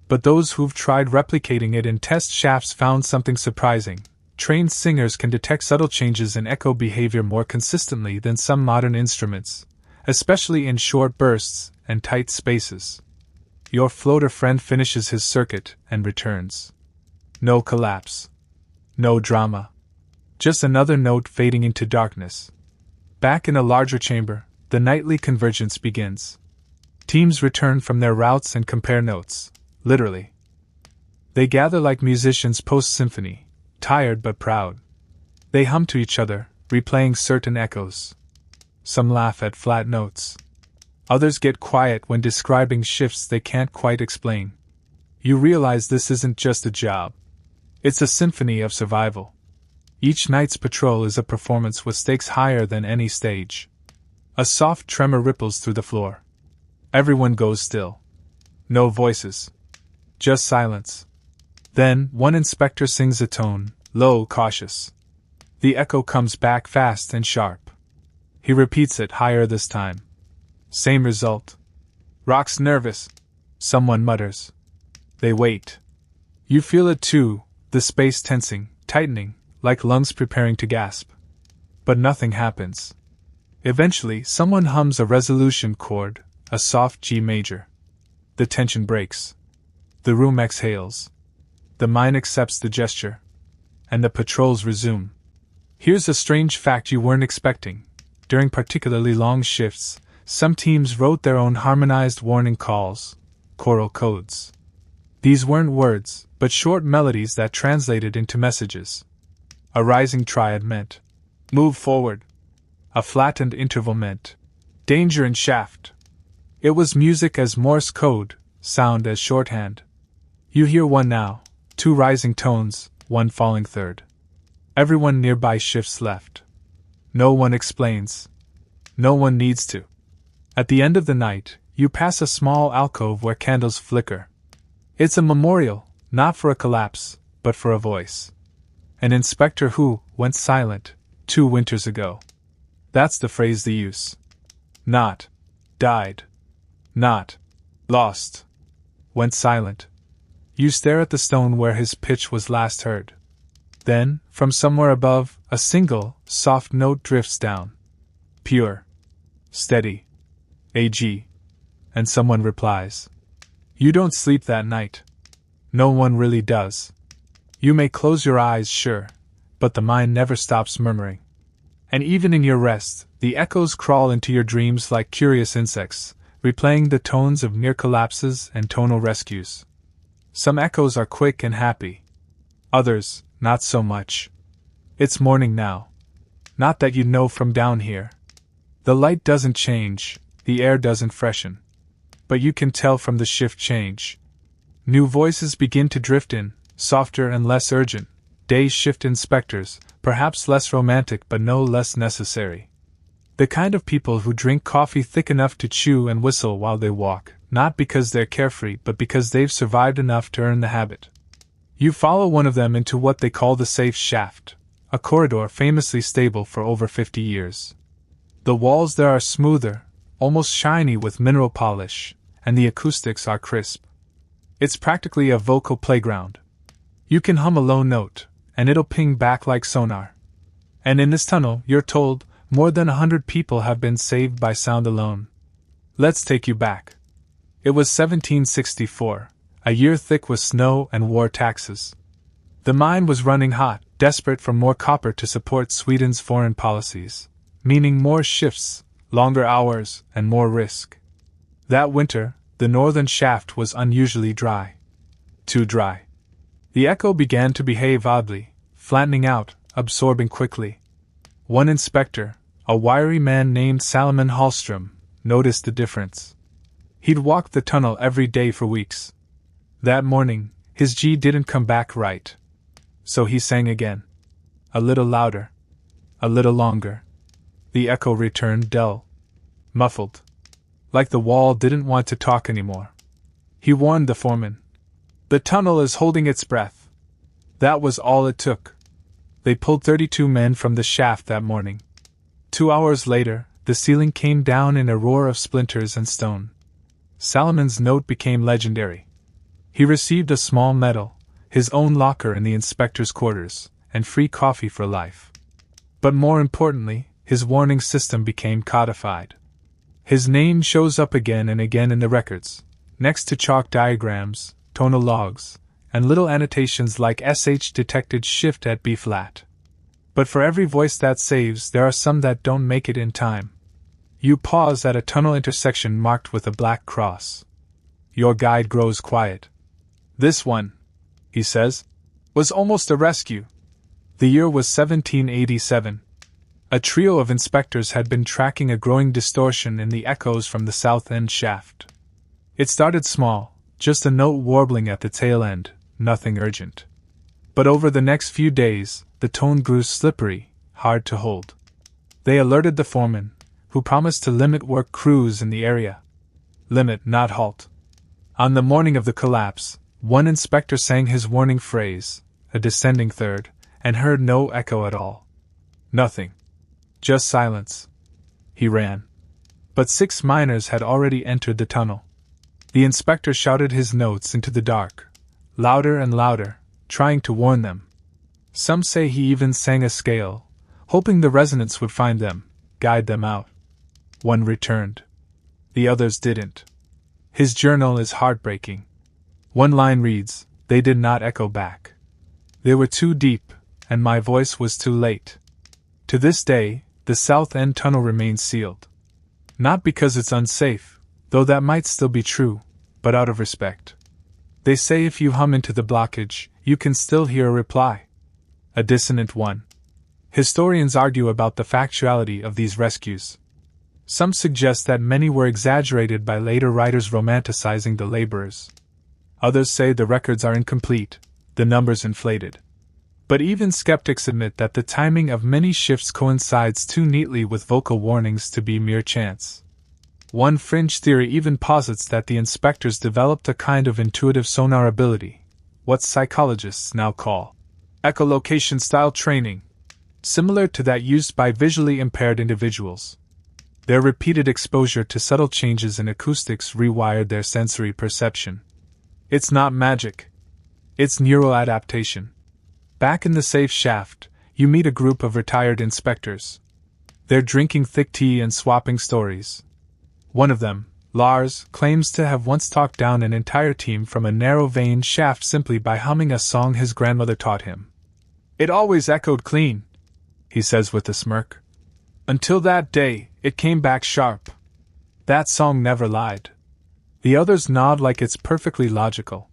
But those who've tried replicating it in test shafts found something surprising. Trained singers can detect subtle changes in echo behavior more consistently than some modern instruments, especially in short bursts and tight spaces. Your floater friend finishes his circuit and returns. No collapse. No drama. Just another note fading into darkness. Back in a larger chamber, the nightly convergence begins. Teams return from their routes and compare notes, literally. They gather like musicians post-symphony, tired but proud. They hum to each other, replaying certain echoes. Some laugh at flat notes. Others get quiet when describing shifts they can't quite explain. You realize this isn't just a job. It's a symphony of survival. Each night's patrol is a performance with stakes higher than any stage. A soft tremor ripples through the floor. Everyone goes still. No voices. Just silence. Then, one inspector sings a tone, low, cautious. The echo comes back fast and sharp. He repeats it higher this time. Same result. Rock's nervous. Someone mutters. They wait. You feel it too, the space tensing, tightening, like lungs preparing to gasp. But nothing happens. Eventually, someone hums a resolution chord, a soft G major. The tension breaks. The room exhales. The mind accepts the gesture. And the patrols resume. Here's a strange fact you weren't expecting. During particularly long shifts, some teams wrote their own harmonized warning calls, choral codes. These weren't words, but short melodies that translated into messages. A rising triad meant, move forward. A flattened interval meant, danger in shaft. It was music as Morse code, sound as shorthand. You hear one now, two rising tones, one falling third. Everyone nearby shifts left. No one explains. No one needs to. At the end of the night, you pass a small alcove where candles flicker. It's a memorial, not for a collapse, but for a voice. An inspector who went silent 2 winters ago. That's the phrase they use. Not died. Not lost. Went silent. You stare at the stone where his pitch was last heard. Then, from somewhere above, a single, soft note drifts down. Pure. Steady. AG. And someone replies. You don't sleep that night. No one really does. You may close your eyes, sure, but the mind never stops murmuring. And even in your rest, the echoes crawl into your dreams like curious insects, replaying the tones of near collapses and tonal rescues. Some echoes are quick and happy. Others, not so much. It's morning now. Not that you'd know from down here. The light doesn't change, the air doesn't freshen. But you can tell from the shift change. New voices begin to drift in, softer and less urgent. Day shift inspectors, perhaps less romantic but no less necessary. The kind of people who drink coffee thick enough to chew and whistle while they walk, not because they're carefree but because they've survived enough to earn the habit. You follow one of them into what they call the safe shaft, a corridor famously stable for over 50 years. The walls there are smoother, almost shiny with mineral polish, and the acoustics are crisp. It's practically a vocal playground. You can hum a low note, and it'll ping back like sonar. And in this tunnel, you're told, more than 100 people have been saved by sound alone. Let's take you back. It was 1764, a year thick with snow and war taxes. The mine was running hot, desperate for more copper to support Sweden's foreign policies, meaning more shifts, longer hours, and more risk. That winter, the northern shaft was unusually dry. Too dry. The echo began to behave oddly, flattening out, absorbing quickly. One inspector, a wiry man named Salomon Hallström, noticed the difference. He'd walked the tunnel every day for weeks. That morning, his G didn't come back right. So he sang again. A little louder. A little longer. The echo returned dull. Muffled. Like the wall didn't want to talk anymore. He warned the foreman. The tunnel is holding its breath. That was all it took. They pulled 32 men from the shaft that morning. 2 hours later, the ceiling came down in a roar of splinters and stone. Salomon's note became legendary. He received a small medal, his own locker in the inspector's quarters, and free coffee for life. But more importantly, his warning system became codified. His name shows up again and again in the records, next to chalk diagrams, tonal logs, and little annotations like SH detected shift at B flat. But for every voice that saves, there are some that don't make it in time. You pause at a tunnel intersection marked with a black cross. Your guide grows quiet. This one, he says, was almost a rescue. The year was 1787. A trio of inspectors had been tracking a growing distortion in the echoes from the south end shaft. It started small, just a note warbling at the tail end, nothing urgent. But over the next few days, the tone grew slippery, hard to hold. They alerted the foreman, who promised to limit work crews in the area. Limit, not halt. On the morning of the collapse, one inspector sang his warning phrase, a descending third, and heard no echo at all. Nothing. Just silence. He ran. But 6 miners had already entered the tunnel. The inspector shouted his notes into the dark, louder and louder, trying to warn them. Some say he even sang a scale, hoping the resonance would find them, guide them out. One returned. The others didn't. His journal is heartbreaking. One line reads, "They did not echo back. They were too deep, and my voice was too late." To this day, the South End tunnel remains sealed. Not because it's unsafe, though that might still be true, but out of respect. They say if you hum into the blockage, you can still hear a reply. A dissonant one. Historians argue about the factuality of these rescues. Some suggest that many were exaggerated by later writers romanticizing the laborers. Others say the records are incomplete, the numbers inflated. But even skeptics admit that the timing of many shifts coincides too neatly with vocal warnings to be mere chance. One fringe theory even posits that the inspectors developed a kind of intuitive sonar ability, what psychologists now call echolocation-style training, similar to that used by visually impaired individuals. Their repeated exposure to subtle changes in acoustics rewired their sensory perception. It's not magic. It's neural adaptation. Back in the safe shaft, you meet a group of retired inspectors. They're drinking thick tea and swapping stories. One of them, Lars, claims to have once talked down an entire team from a narrow-veined shaft simply by humming a song his grandmother taught him. It always echoed clean, he says with a smirk. Until that day, it came back sharp. That song never lied. The others nod like it's perfectly logical.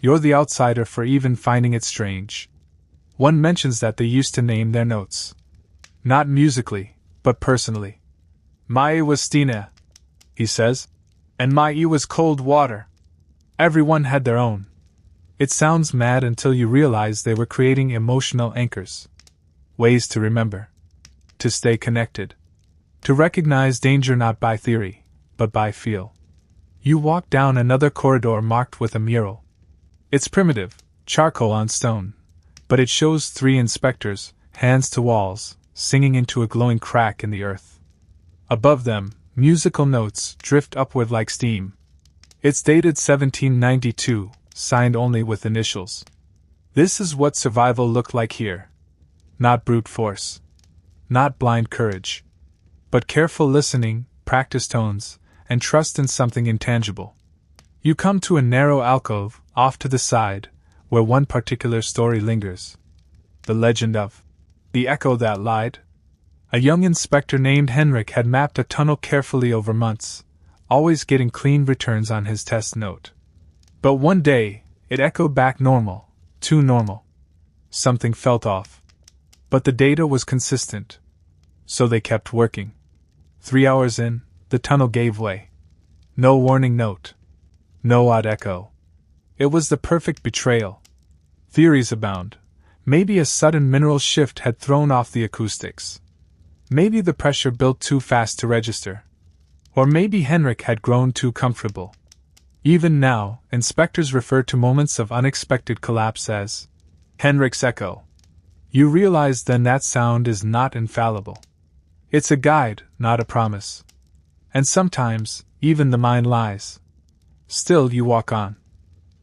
You're the outsider for even finding it strange. One mentions that they used to name their notes. Not musically, but personally. My was Stina, he says, and my was cold water. Everyone had their own. It sounds mad until you realize they were creating emotional anchors. Ways to remember. To stay connected. To recognize danger not by theory, but by feel. You walk down another corridor marked with a mural. It's primitive, charcoal on stone, but it shows 3 inspectors, hands to walls, singing into a glowing crack in the earth. Above them, musical notes drift upward like steam. It's dated 1792, signed only with initials. This is what survival looked like here. Not brute force. Not blind courage. But careful listening, practice tones, and trust in something intangible. You come to a narrow alcove, off to the side, where one particular story lingers. The legend of the echo that lied. A young inspector named Henrik had mapped a tunnel carefully over months, always getting clean returns on his test note. But one day, it echoed back normal, too normal. Something felt off. But the data was consistent. So they kept working. 3 hours in, the tunnel gave way. No warning note. No odd echo. It was the perfect betrayal. Theories abound. Maybe a sudden mineral shift had thrown off the acoustics. Maybe the pressure built too fast to register. Or maybe Henrik had grown too comfortable. Even now, inspectors refer to moments of unexpected collapse as Henrik's echo. You realize then that sound is not infallible. It's a guide, not a promise. And sometimes, even the mind lies. Still you walk on.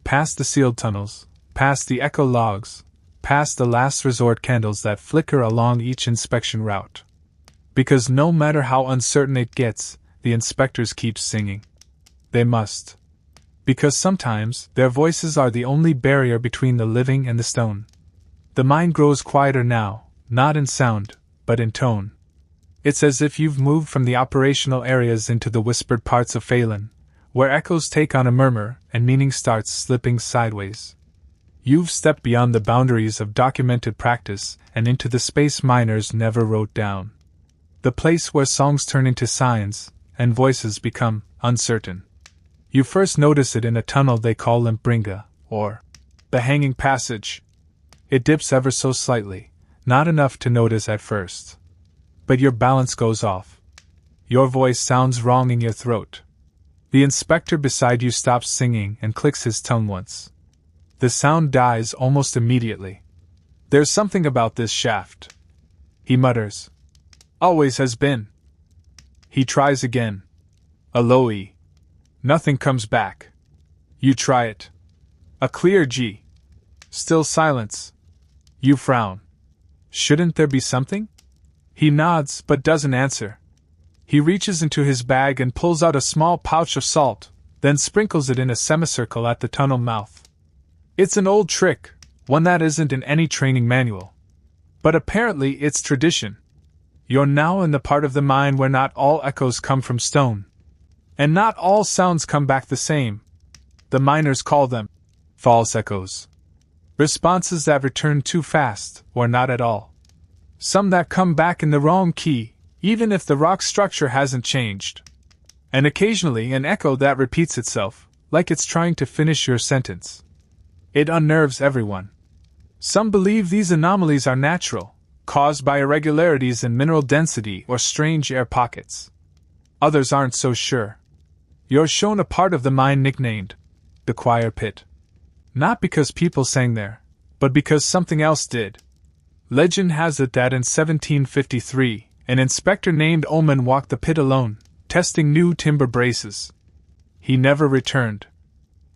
Past the sealed tunnels, past the echo logs, past the last resort candles that flicker along each inspection route. Because no matter how uncertain it gets, the inspectors keep singing. They must. Because sometimes, their voices are the only barrier between the living and the stone. The mind grows quieter now, not in sound, but in tone. It's as if you've moved from the operational areas into the whispered parts of Phelan, where echoes take on a murmur and meaning starts slipping sideways. You've stepped beyond the boundaries of documented practice and into the space miners never wrote down. The place where songs turn into signs, and voices become uncertain. You first notice it in a tunnel they call Limpbringa, or the Hanging Passage. It dips ever so slightly, not enough to notice at first. But your balance goes off. Your voice sounds wrong in your throat. The inspector beside you stops singing and clicks his tongue once. The sound dies almost immediately. There's something about this shaft, he mutters. Always has been. He tries again. A low E. Nothing comes back. You try it. A clear G. Still silence. You frown. Shouldn't there be something? He nods but doesn't answer. He reaches into his bag and pulls out a small pouch of salt, then sprinkles it in a semicircle at the tunnel mouth. It's an old trick, one that isn't in any training manual. But apparently it's tradition. You're now in the part of the mind where not all echoes come from stone. And not all sounds come back the same. The miners call them false echoes. Responses that return too fast, or not at all. Some that come back in the wrong key, even if the rock structure hasn't changed. And occasionally an echo that repeats itself, like it's trying to finish your sentence. It unnerves everyone. Some believe these anomalies are natural, caused by irregularities in mineral density or strange air pockets. Others aren't so sure. You're shown a part of the mind nicknamed the choir pit. Not because people sang there, but because something else did. Legend has it that in 1753, an inspector named Oman walked the pit alone, testing new timber braces. He never returned.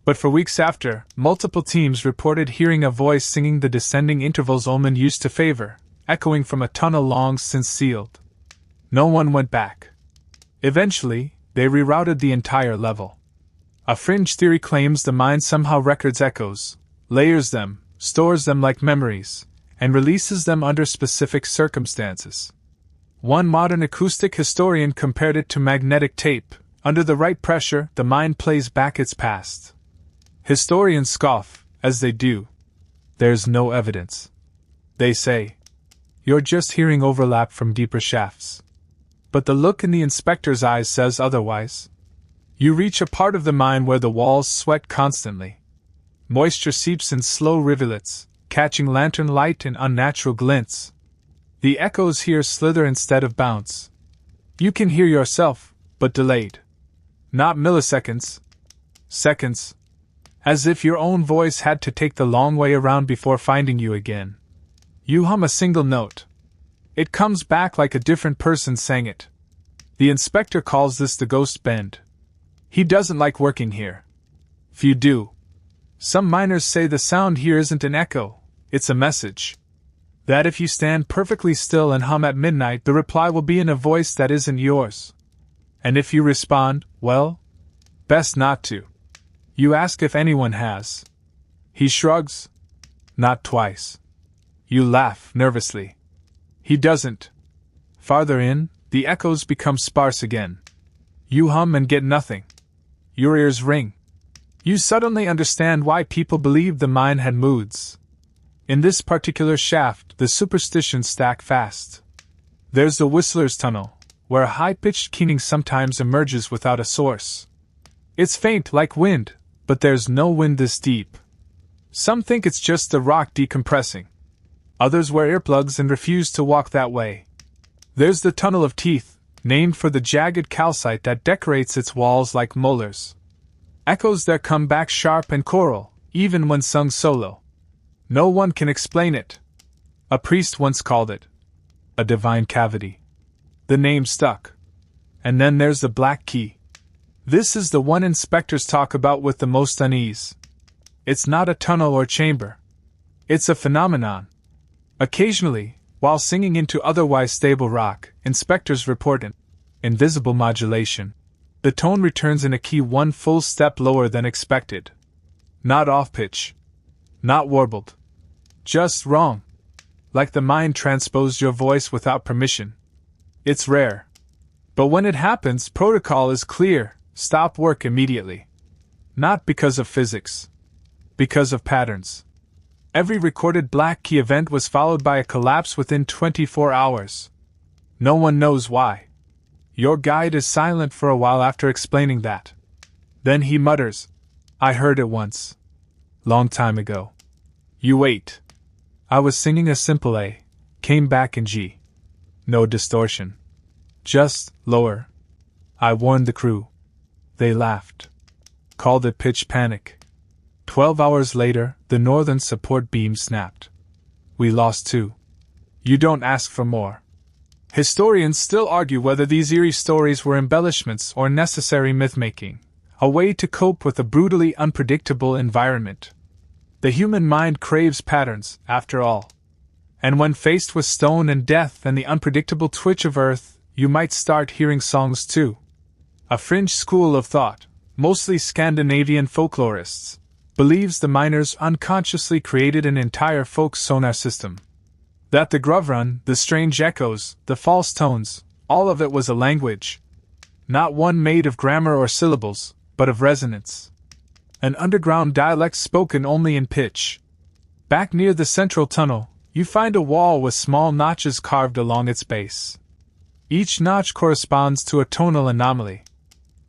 But for weeks after, multiple teams reported hearing a voice singing the descending intervals Oman used to favor, echoing from a tunnel long since sealed. No one went back. Eventually, they rerouted the entire level. A fringe theory claims the mind somehow records echoes, layers them, stores them like memories, and releases them under specific circumstances. One modern acoustic historian compared it to magnetic tape. Under the right pressure, the mind plays back its past. Historians scoff, as they do. There's no evidence. They say, you're just hearing overlap from deeper shafts. But the look in the inspector's eyes says otherwise. You reach a part of the mind where the walls sweat constantly. Moisture seeps in slow rivulets, catching lantern light in unnatural glints. The echoes here slither instead of bounce. You can hear yourself, but delayed. Not milliseconds. Seconds. As if your own voice had to take the long way around before finding you again. You hum a single note. It comes back like a different person sang it. The inspector calls this the ghost bend. He doesn't like working here. Few do. Some miners say the sound here isn't an echo, it's a message. That if you stand perfectly still and hum at midnight, the reply will be in a voice that isn't yours. And if you respond, well, best not to. You ask if anyone has. He shrugs. Not twice. You laugh nervously. He doesn't. Farther in, the echoes become sparse again. You hum and get nothing. Your ears ring. You suddenly understand why people believed the mind had moods. In this particular shaft, the superstitions stack fast. There's the Whistler's Tunnel, where a high-pitched keening sometimes emerges without a source. It's faint like wind, but there's no wind this deep. Some think it's just the rock decompressing. Others wear earplugs and refuse to walk that way. There's the Tunnel of Teeth, named for the jagged calcite that decorates its walls like molars. Echoes that come back sharp and choral, even when sung solo. No one can explain it. A priest once called it a divine cavity. The name stuck. And then there's the black key. This is the one inspectors talk about with the most unease. It's not a tunnel or chamber. It's a phenomenon. Occasionally, while singing into otherwise stable rock, inspectors report an invisible modulation. The tone returns in a key one full step lower than expected. Not off-pitch. Not warbled. Just wrong. Like the mind transposed your voice without permission. It's rare. But when it happens, protocol is clear: stop work immediately. Not because of physics. Because of patterns. Every recorded black key event was followed by a collapse within 24 hours. No one knows why. Your guide is silent for a while after explaining that. Then he mutters, "I heard it once. Long time ago." You wait. I was singing a simple A, came back in G. No distortion. Just lower. I warned the crew. They laughed. Called it pitch panic. 12 hours later, the northern support beam snapped. We lost two. You don't ask for more. Historians still argue whether these eerie stories were embellishments or necessary myth-making, a way to cope with a brutally unpredictable environment. The human mind craves patterns, after all. And when faced with stone and death and the unpredictable twitch of earth, you might start hearing songs too. A fringe school of thought, mostly Scandinavian folklorists, believes the miners unconsciously created an entire folk sonar system. That the grovrun, the strange echoes, the false tones, all of it was a language. Not one made of grammar or syllables, but of resonance. An underground dialect spoken only in pitch. Back near the central tunnel, you find a wall with small notches carved along its base. Each notch corresponds to a tonal anomaly.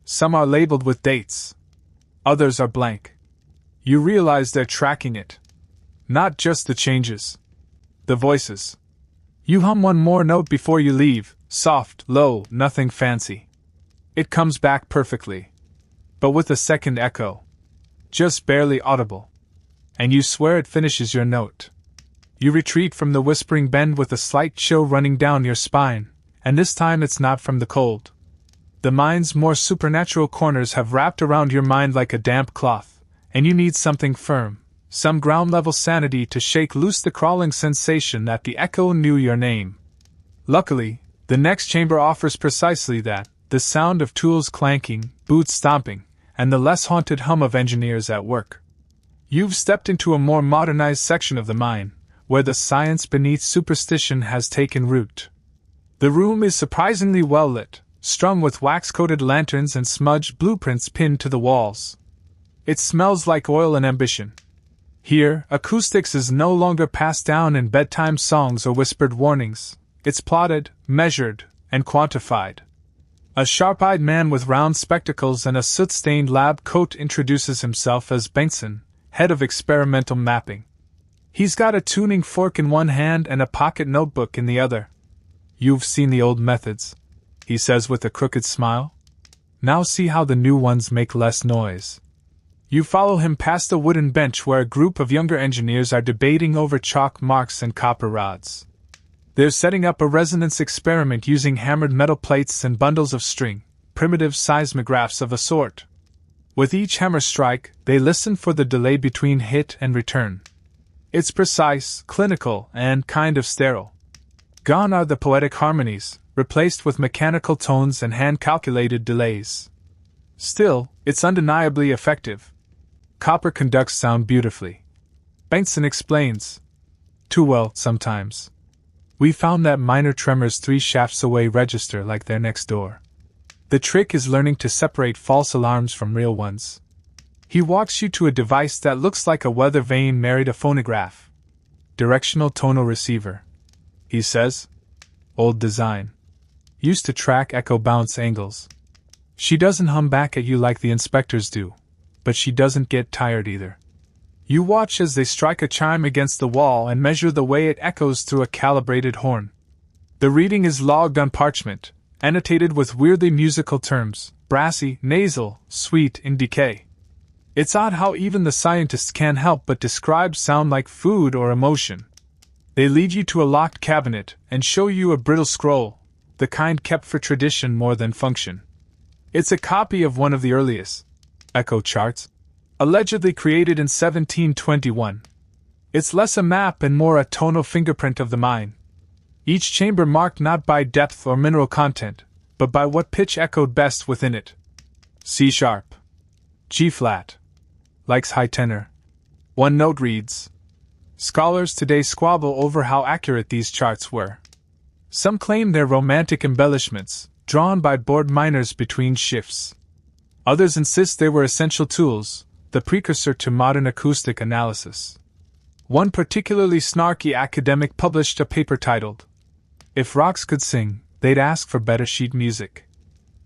Some are labeled with dates. Others are blank. You realize they're tracking it. Not just the changes. The voices. You hum one more note before you leave, soft, low, nothing fancy. It comes back perfectly. But with a second echo. Just barely audible. And you swear it finishes your note. You retreat from the whispering bend with a slight chill running down your spine, and this time it's not from the cold. The mind's more supernatural corners have wrapped around your mind like a damp cloth, and you need something firm, some ground-level sanity to shake loose the crawling sensation that the echo knew your name. Luckily, the next chamber offers precisely that, the sound of tools clanking, boots stomping, and the less haunted hum of engineers at work. You've stepped into a more modernized section of the mine, where the science beneath superstition has taken root. The room is surprisingly well lit, strung with wax-coated lanterns and smudged blueprints pinned to the walls. It smells like oil and ambition. Here, acoustics is no longer passed down in bedtime songs or whispered warnings. It's plotted, measured, and quantified. A sharp-eyed man with round spectacles and a soot-stained lab coat introduces himself as Bengtsson, head of experimental mapping. He's got a tuning fork in one hand and a pocket notebook in the other. "You've seen the old methods," he says with a crooked smile. "Now see how the new ones make less noise." You follow him past a wooden bench where a group of younger engineers are debating over chalk marks and copper rods. They're setting up a resonance experiment using hammered metal plates and bundles of string, primitive seismographs of a sort. With each hammer strike, they listen for the delay between hit and return. It's precise, clinical, and kind of sterile. Gone are the poetic harmonies, replaced with mechanical tones and hand-calculated delays. Still, it's undeniably effective. Copper conducts sound beautifully. Bengtsson explains. Too well, sometimes. We found that minor tremors 3 shafts away register like they're next door. The trick is learning to separate false alarms from real ones. He walks you to a device that looks like a weather vane married a phonograph. Directional tonal receiver, he says. Old design. Used to track echo bounce angles. She doesn't hum back at you like the inspectors do, but she doesn't get tired either. You watch as they strike a chime against the wall and measure the way it echoes through a calibrated horn. The reading is logged on parchment, annotated with weirdly musical terms, brassy, nasal, sweet, in decay. It's odd how even the scientists can't help but describe sound like food or emotion. They lead you to a locked cabinet and show you a brittle scroll, the kind kept for tradition more than function. It's a copy of one of the earliest echo charts, allegedly created in 1721. It's less a map and more a tonal fingerprint of the mind. Each chamber marked not by depth or mineral content, but by what pitch echoed best within it. C sharp. G flat. Likes high tenor. One note reads. Scholars today squabble over how accurate these charts were. Some claim they're romantic embellishments, drawn by bored miners between shifts. Others insist they were essential tools, the precursor to modern acoustic analysis. One particularly snarky academic published a paper titled, If Rocks Could Sing, They'd Ask for Better Sheet Music.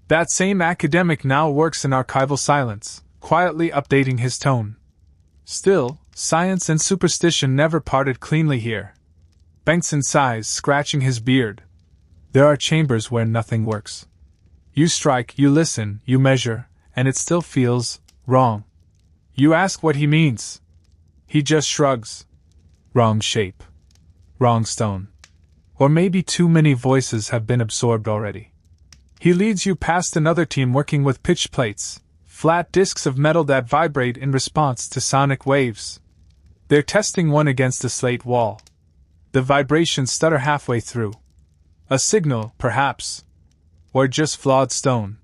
That same academic now works in archival silence, quietly updating his tone. Still, science and superstition never parted cleanly here. Bengtson sighs, scratching his beard. There are chambers where nothing works. You strike, you listen, you measure, and it still feels wrong. You ask what he means. He just shrugs. Wrong shape. Wrong stone. Or maybe too many voices have been absorbed already. He leads you past another team working with pitch plates, flat discs of metal that vibrate in response to sonic waves. They're testing one against a slate wall. The vibrations stutter halfway through. A signal, perhaps. Or just flawed stone.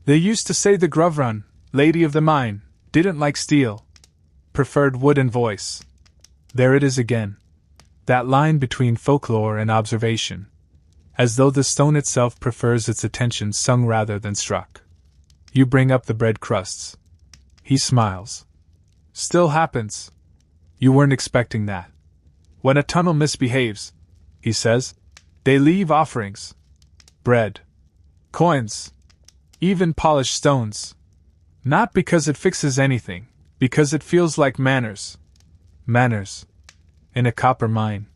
They used to say the Grovrun, lady of the mine, didn't like steel. Preferred wood and voice. There it is again. That line between folklore and observation. As though the stone itself prefers its attention sung rather than struck. You bring up the bread crusts. He smiles. Still happens. You weren't expecting that. When a tunnel misbehaves, he says, they leave offerings. Bread. Coins. Even polished stones. Not because it fixes anything, because it feels like manners. Manners. In a copper mine.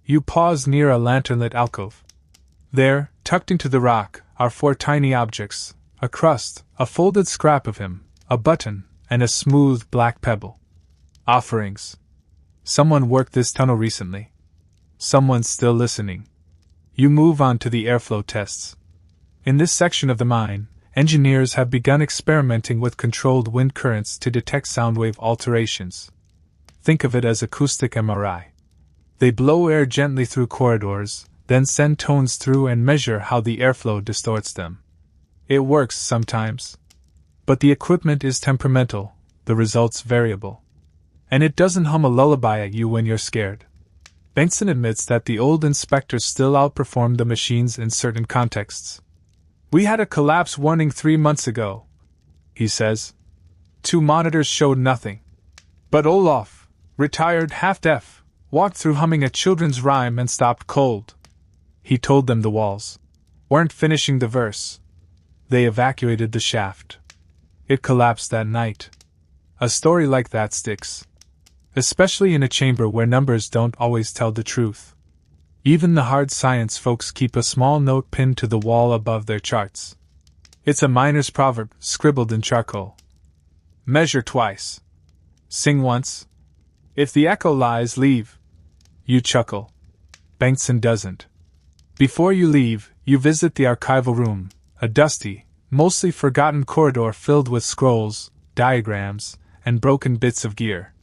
You pause near a lantern-lit alcove. There, tucked into the rock, are 4 tiny objects, a crust, a folded scrap of him, a button, and a smooth black pebble. Offerings. Someone worked this tunnel recently. Someone's still listening. You move on to the airflow tests. In this section of the mine, engineers have begun experimenting with controlled wind currents to detect sound wave alterations. Think of it as acoustic MRI. They blow air gently through corridors, then send tones through and measure how the airflow distorts them. It works sometimes. But the equipment is temperamental, the results variable. And it doesn't hum a lullaby at you when you're scared. Bengtson admits that the old inspectors still outperformed the machines in certain contexts. We had a collapse warning 3 months ago, he says. 2 monitors showed nothing. But Olaf, retired half-deaf, walked through humming a children's rhyme and stopped cold. He told them the walls weren't finishing the verse. They evacuated the shaft. It collapsed that night. A story like that sticks. Especially in a chamber where numbers don't always tell the truth. Even the hard science folks keep a small note pinned to the wall above their charts. It's a miner's proverb, scribbled in charcoal. Measure twice. Sing once. If the echo lies, leave. You chuckle. Bengtson doesn't. Before you leave, you visit the archival room, a dusty, mostly forgotten corridor filled with scrolls, diagrams, and broken bits of gear.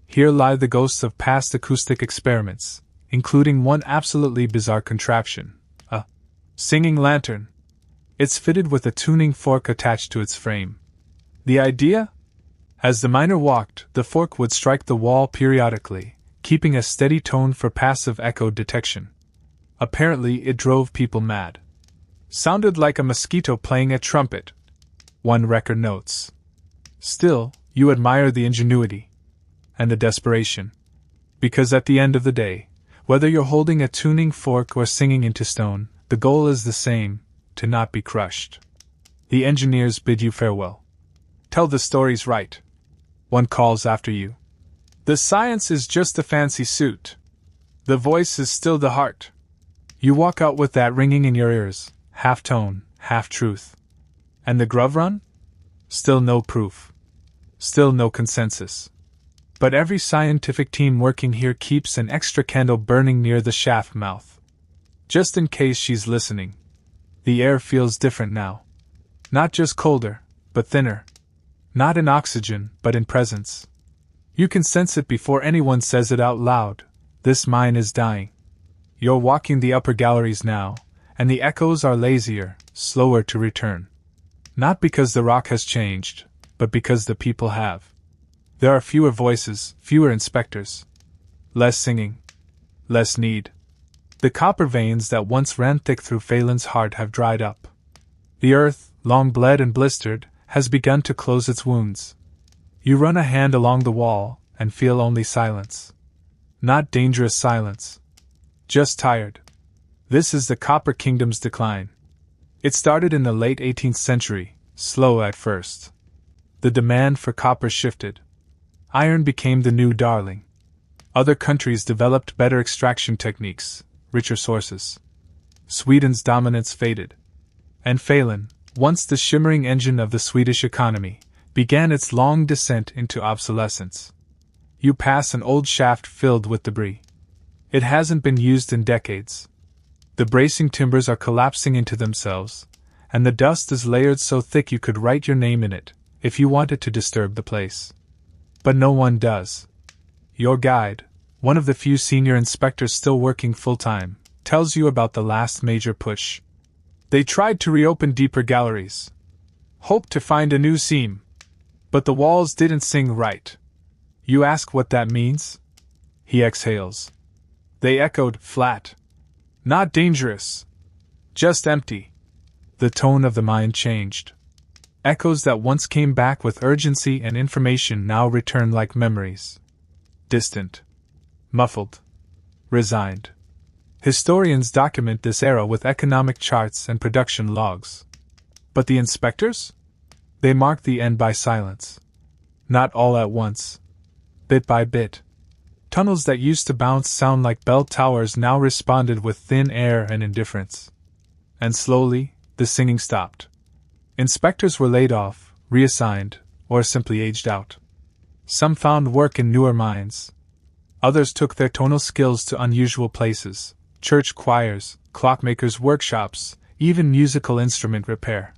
Here lie the ghosts of past acoustic experiments, including one absolutely bizarre contraption, a singing lantern. It's fitted with a tuning fork attached to its frame. The idea? As the miner walked, the fork would strike the wall periodically, keeping a steady tone for passive echo detection. Apparently it drove people mad. Sounded like a mosquito playing a trumpet. One record notes. Still, you admire the ingenuity. And the desperation. Because at the end of the day, whether you're holding a tuning fork or singing into stone, the goal is the same, to not be crushed. The engineers bid you farewell. Tell the stories right. One calls after you. The science is just a fancy suit. The voice is still the heart. You walk out with that ringing in your ears, half tone, half truth. And the Grovrun? Still no proof. Still no consensus. But every scientific team working here keeps an extra candle burning near the shaft mouth. Just in case she's listening. The air feels different now. Not just colder, but thinner. Not in oxygen, but in presence. You can sense it before anyone says it out loud. This mine is dying. You're walking the upper galleries now, and the echoes are lazier, slower to return. Not because the rock has changed, but because the people have. There are fewer voices, fewer inspectors. Less singing. Less need. The copper veins that once ran thick through Phelan's heart have dried up. The earth, long bled and blistered, has begun to close its wounds. You run a hand along the wall, and feel only silence. Not dangerous silence. Just tired. This is the Copper Kingdom's decline. It started in the late 18th century, slow at first. The demand for copper shifted. Iron became the new darling. Other countries developed better extraction techniques, richer sources. Sweden's dominance faded. And Phelan, once the shimmering engine of the Swedish economy, began its long descent into obsolescence. You pass an old shaft filled with debris. It hasn't been used in decades. The bracing timbers are collapsing into themselves, and the dust is layered so thick you could write your name in it, if you wanted to disturb the place. But no one does. Your guide, one of the few senior inspectors still working full-time, tells you about the last major push. They tried to reopen deeper galleries. Hoped to find a new seam. But the walls didn't sing right. You ask what that means? He exhales. They echoed flat. Not dangerous. Just empty. The tone of the mine changed. Echoes that once came back with urgency and information now return like memories. Distant. Muffled. Resigned. Historians document this era with economic charts and production logs. But the inspectors? They mark the end by silence. Not all at once. Bit by bit. Tunnels that used to bounce sound like bell towers now responded with thin air and indifference. And slowly, the singing stopped. Inspectors were laid off, reassigned, or simply aged out. Some found work in newer mines. Others took their tonal skills to unusual places, church choirs, clockmakers' workshops, even musical instrument repair.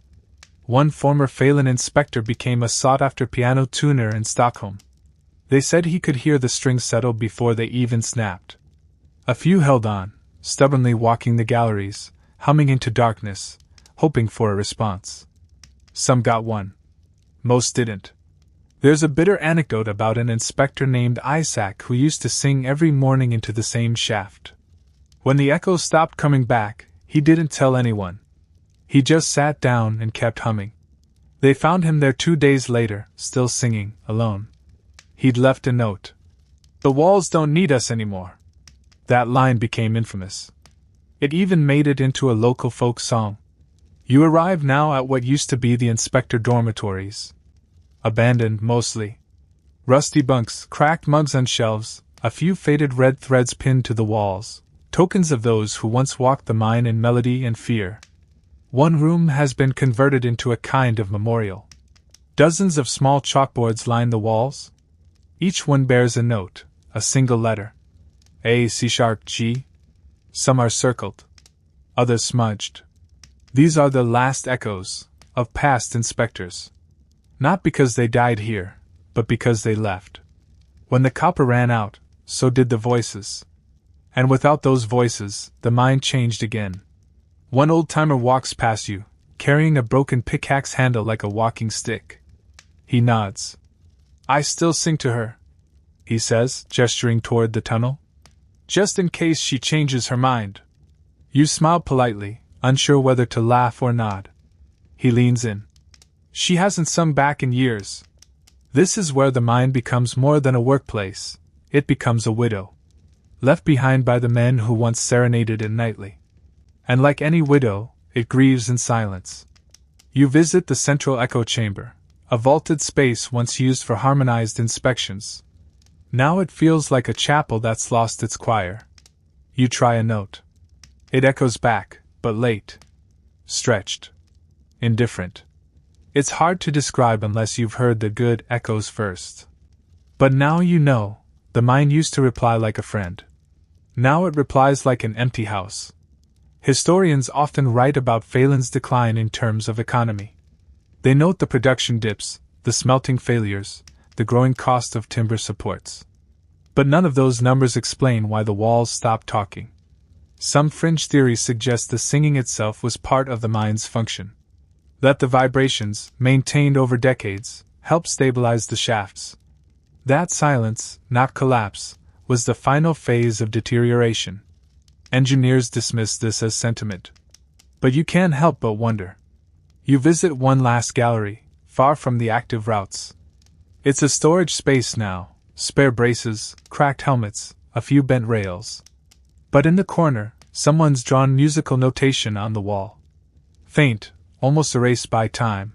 One former Phelan inspector became a sought-after piano tuner in Stockholm. They said he could hear the strings settle before they even snapped. A few held on, stubbornly walking the galleries, humming into darkness, hoping for a response. Some got one. Most didn't. There's a bitter anecdote about an inspector named Isaac who used to sing every morning into the same shaft. When the echoes stopped coming back, he didn't tell anyone. He just sat down and kept humming. They found him there 2 days later, still singing, alone. He'd left a note. "The walls don't need us anymore." That line became infamous. It even made it into a local folk song. You arrive now at what used to be the inspector dormitories. Abandoned, mostly. Rusty bunks, cracked mugs on shelves, a few faded red threads pinned to the walls, tokens of those who once walked the mine in melody and fear. One room has been converted into a kind of memorial. Dozens of small chalkboards line the walls. Each one bears a note, a single letter. A, C sharp, G. Some are circled. Others smudged. These are the last echoes of past inspectors. Not because they died here, but because they left. When the copper ran out, so did the voices. And without those voices, the mine changed again. One old-timer walks past you, carrying a broken pickaxe handle like a walking stick. He nods. "I still sing to her," he says, gesturing toward the tunnel. "Just in case she changes her mind." You smile politely, unsure whether to laugh or nod. He leans in. "She hasn't sung back in years." This is where the mine becomes more than a workplace. It becomes a widow. Left behind by the men who once serenaded it nightly. And like any widow, it grieves in silence. You visit the central echo chamber, a vaulted space once used for harmonized inspections. Now it feels like a chapel that's lost its choir. You try a note. It echoes back, but late. Stretched. Indifferent. It's hard to describe unless you've heard the good echoes first. But now you know, the mind used to reply like a friend. Now it replies like an empty house. Historians often write about Phelan's decline in terms of economy. They note the production dips, the smelting failures, the growing cost of timber supports. But none of those numbers explain why the walls stopped talking. Some fringe theories suggest the singing itself was part of the mind's function. That the vibrations, maintained over decades, helped stabilize the shafts. That silence, not collapse, was the final phase of deterioration. Engineers dismiss this as sentiment. But you can't help but wonder. You visit one last gallery, far from the active routes. It's a storage space now, spare braces, cracked helmets, a few bent rails. But in the corner, someone's drawn musical notation on the wall. Faint, almost erased by time.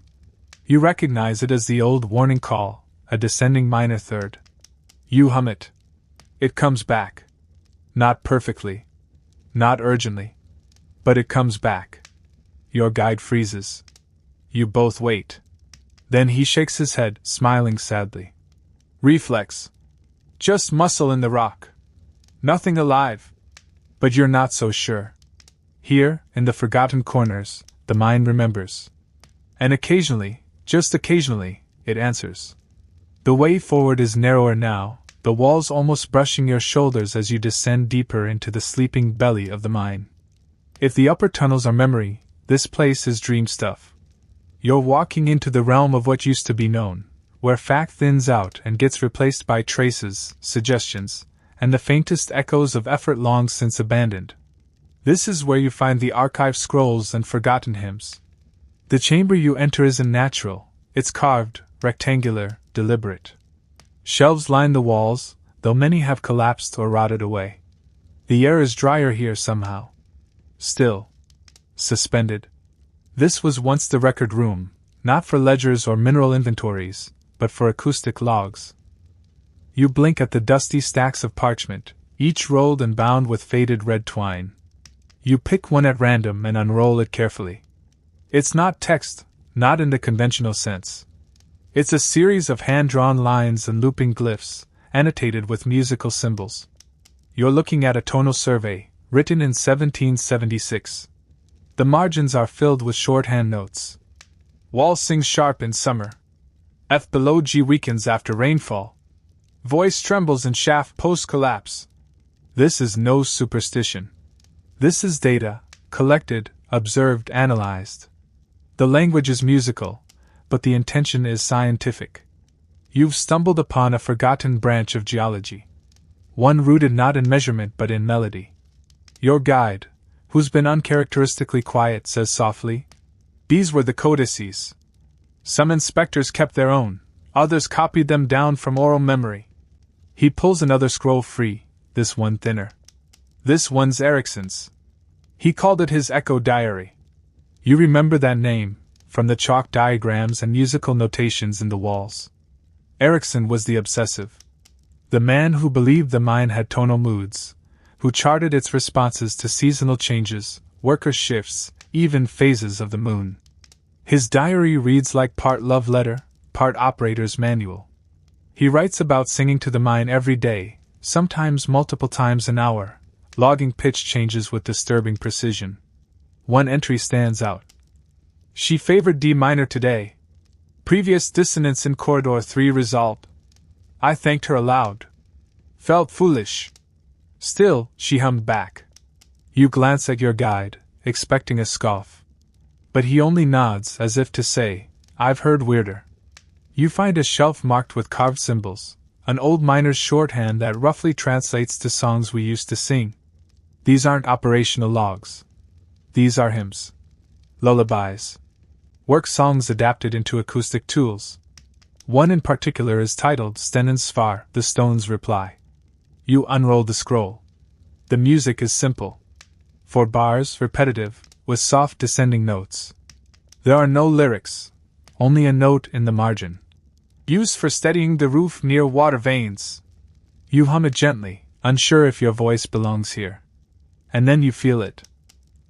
You recognize it as the old warning call, a descending minor third. You hum it. It comes back. Not perfectly. Not urgently. But it comes back. Your guide freezes. You both wait. Then he shakes his head, smiling sadly. Reflex. Just muscle in the rock. Nothing alive. But you're not so sure. Here, in the forgotten corners, the mind remembers. And occasionally, just occasionally, it answers. The way forward is narrower now, the walls almost brushing your shoulders as you descend deeper into the sleeping belly of the mine. If the upper tunnels are memory, this place is dream stuff. You're walking into the realm of what used to be known, where fact thins out and gets replaced by traces, suggestions, and the faintest echoes of effort long since abandoned. This is where you find the archived scrolls and forgotten hymns. The chamber you enter isn't natural, it's carved, rectangular, deliberate. Shelves line the walls, though many have collapsed or rotted away. The air is drier here somehow. Still. Suspended. This was once the record room, not for ledgers or mineral inventories, but for acoustic logs. You blink at the dusty stacks of parchment, each rolled and bound with faded red twine. You pick one at random and unroll it carefully. It's not text, not in the conventional sense. It's a series of hand-drawn lines and looping glyphs, annotated with musical symbols. You're looking at a tonal survey, written in 1776. The margins are filled with shorthand notes. Wall sings sharp in summer. F below G weakens after rainfall. Voice trembles in shaft post-collapse. This is no superstition. This is data, collected, observed, analyzed. The language is musical, but the intention is scientific. You've stumbled upon a forgotten branch of geology. One rooted not in measurement but in melody. Your guide, who's been uncharacteristically quiet, says softly, "These were the codices. Some inspectors kept their own, others copied them down from oral memory." He pulls another scroll free, this one thinner. This one's Ericsson's. He called it his Echo Diary. You remember that name, from the chalk diagrams and musical notations in the walls. Ericsson was the obsessive. The man who believed the mind had tonal moods, who charted its responses to seasonal changes, worker shifts, even phases of the moon. His diary reads like part love letter, part operator's manual. He writes about singing to the mind every day, sometimes multiple times an hour, logging pitch changes with disturbing precision. One entry stands out. She favored D minor today. Previous dissonance in corridor 3 resolved. I thanked her aloud. Felt foolish. Still, she hummed back. You glance at your guide, expecting a scoff. But he only nods as if to say, I've heard weirder. You find a shelf marked with carved symbols, an old miner's shorthand that roughly translates to songs we used to sing. These aren't operational logs. These are hymns. Lullabies. Work songs adapted into acoustic tools. One in particular is titled Stenen Svar, the Stone's Reply. You unroll the scroll. The music is simple. 4 bars, repetitive, with soft descending notes. There are no lyrics, only a note in the margin. Used for steadying the roof near water veins. You hum it gently, unsure if your voice belongs here. And then you feel it.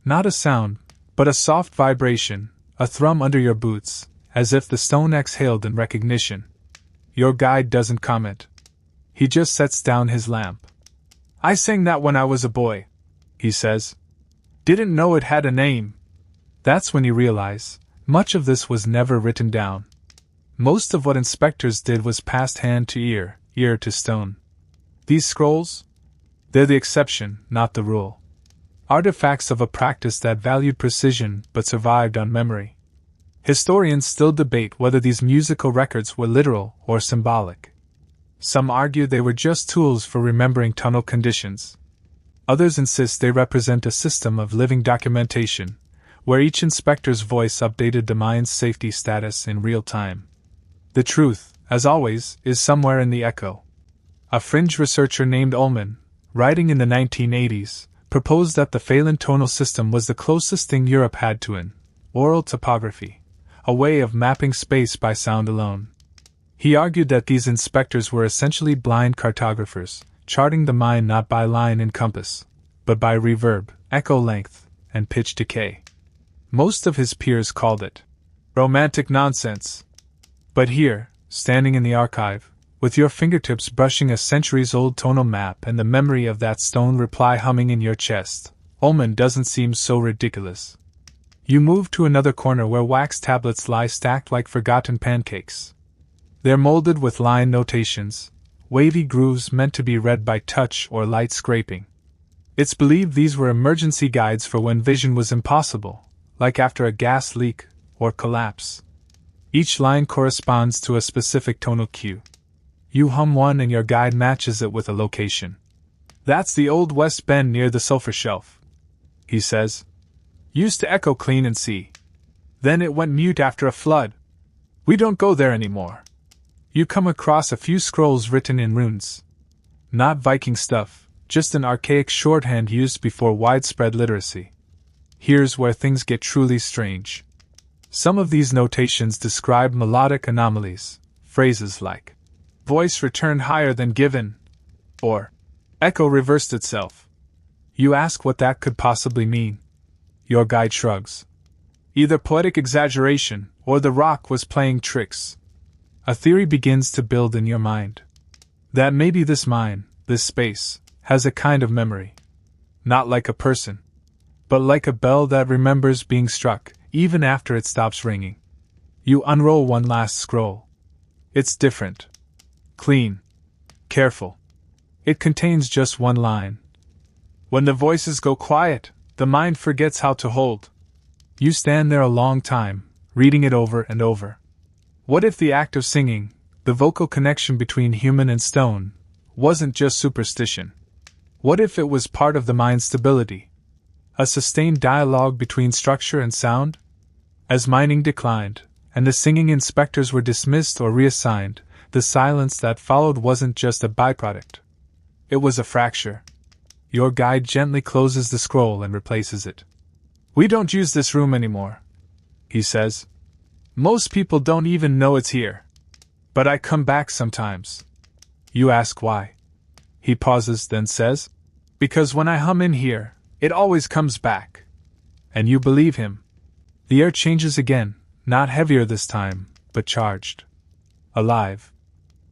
Not a sound, but a soft vibration, a thrum under your boots, as if the stone exhaled in recognition. Your guide doesn't comment. He just sets down his lamp. I sang that when I was a boy, he says. Didn't know it had a name. That's when you realize, much of this was never written down. Most of what inspectors did was passed hand to ear, ear to stone. These scrolls? They're the exception, not the rule. Artifacts of a practice that valued precision but survived on memory. Historians still debate whether these musical records were literal or symbolic. Some argue they were just tools for remembering tunnel conditions. Others insist they represent a system of living documentation, where each inspector's voice updated the mine's safety status in real time. The truth, as always, is somewhere in the echo. A fringe researcher named Ullman, writing in the 1980s, proposed that the Phelan tonal system was the closest thing Europe had to an oral topography, a way of mapping space by sound alone. He argued that these inspectors were essentially blind cartographers, charting the mine not by line and compass, but by reverb, echo length, and pitch decay. Most of his peers called it romantic nonsense. But here, standing in the archive, with your fingertips brushing a centuries-old tonal map and the memory of that stone reply humming in your chest, Ullman doesn't seem so ridiculous. You move to another corner where wax tablets lie stacked like forgotten pancakes. They're molded with line notations, wavy grooves meant to be read by touch or light scraping. It's believed these were emergency guides for when vision was impossible, like after a gas leak or collapse. Each line corresponds to a specific tonal cue. You hum one and your guide matches it with a location. That's the old West Bend near the sulfur shelf, he says. Used to echo clean and see. Then it went mute after a flood. We don't go there anymore. You come across a few scrolls written in runes. Not Viking stuff, just an archaic shorthand used before widespread literacy. Here's where things get truly strange. Some of these notations describe melodic anomalies, phrases like, voice returned higher than given, or, echo reversed itself. You ask what that could possibly mean. Your guide shrugs. Either poetic exaggeration, or the rock was playing tricks. A theory begins to build in your mind. That maybe this mine, this space, has a kind of memory. Not like a person, but like a bell that remembers being struck, even after it stops ringing. You unroll one last scroll. It's different. Clean. Careful. It contains just one line. When the voices go quiet, the mind forgets how to hold. You stand there a long time, reading it over and over. What if the act of singing, the vocal connection between human and stone, wasn't just superstition? What if it was part of the mind's stability? A sustained dialogue between structure and sound? As mining declined, and the singing inspectors were dismissed or reassigned, the silence that followed wasn't just a byproduct. It was a fracture. Your guide gently closes the scroll and replaces it. We don't use this room anymore, he says. Most people don't even know it's here. But I come back sometimes. You ask why. He pauses, then says, because when I hum in here, it always comes back. And you believe him. The air changes again, not heavier this time, but charged. Alive.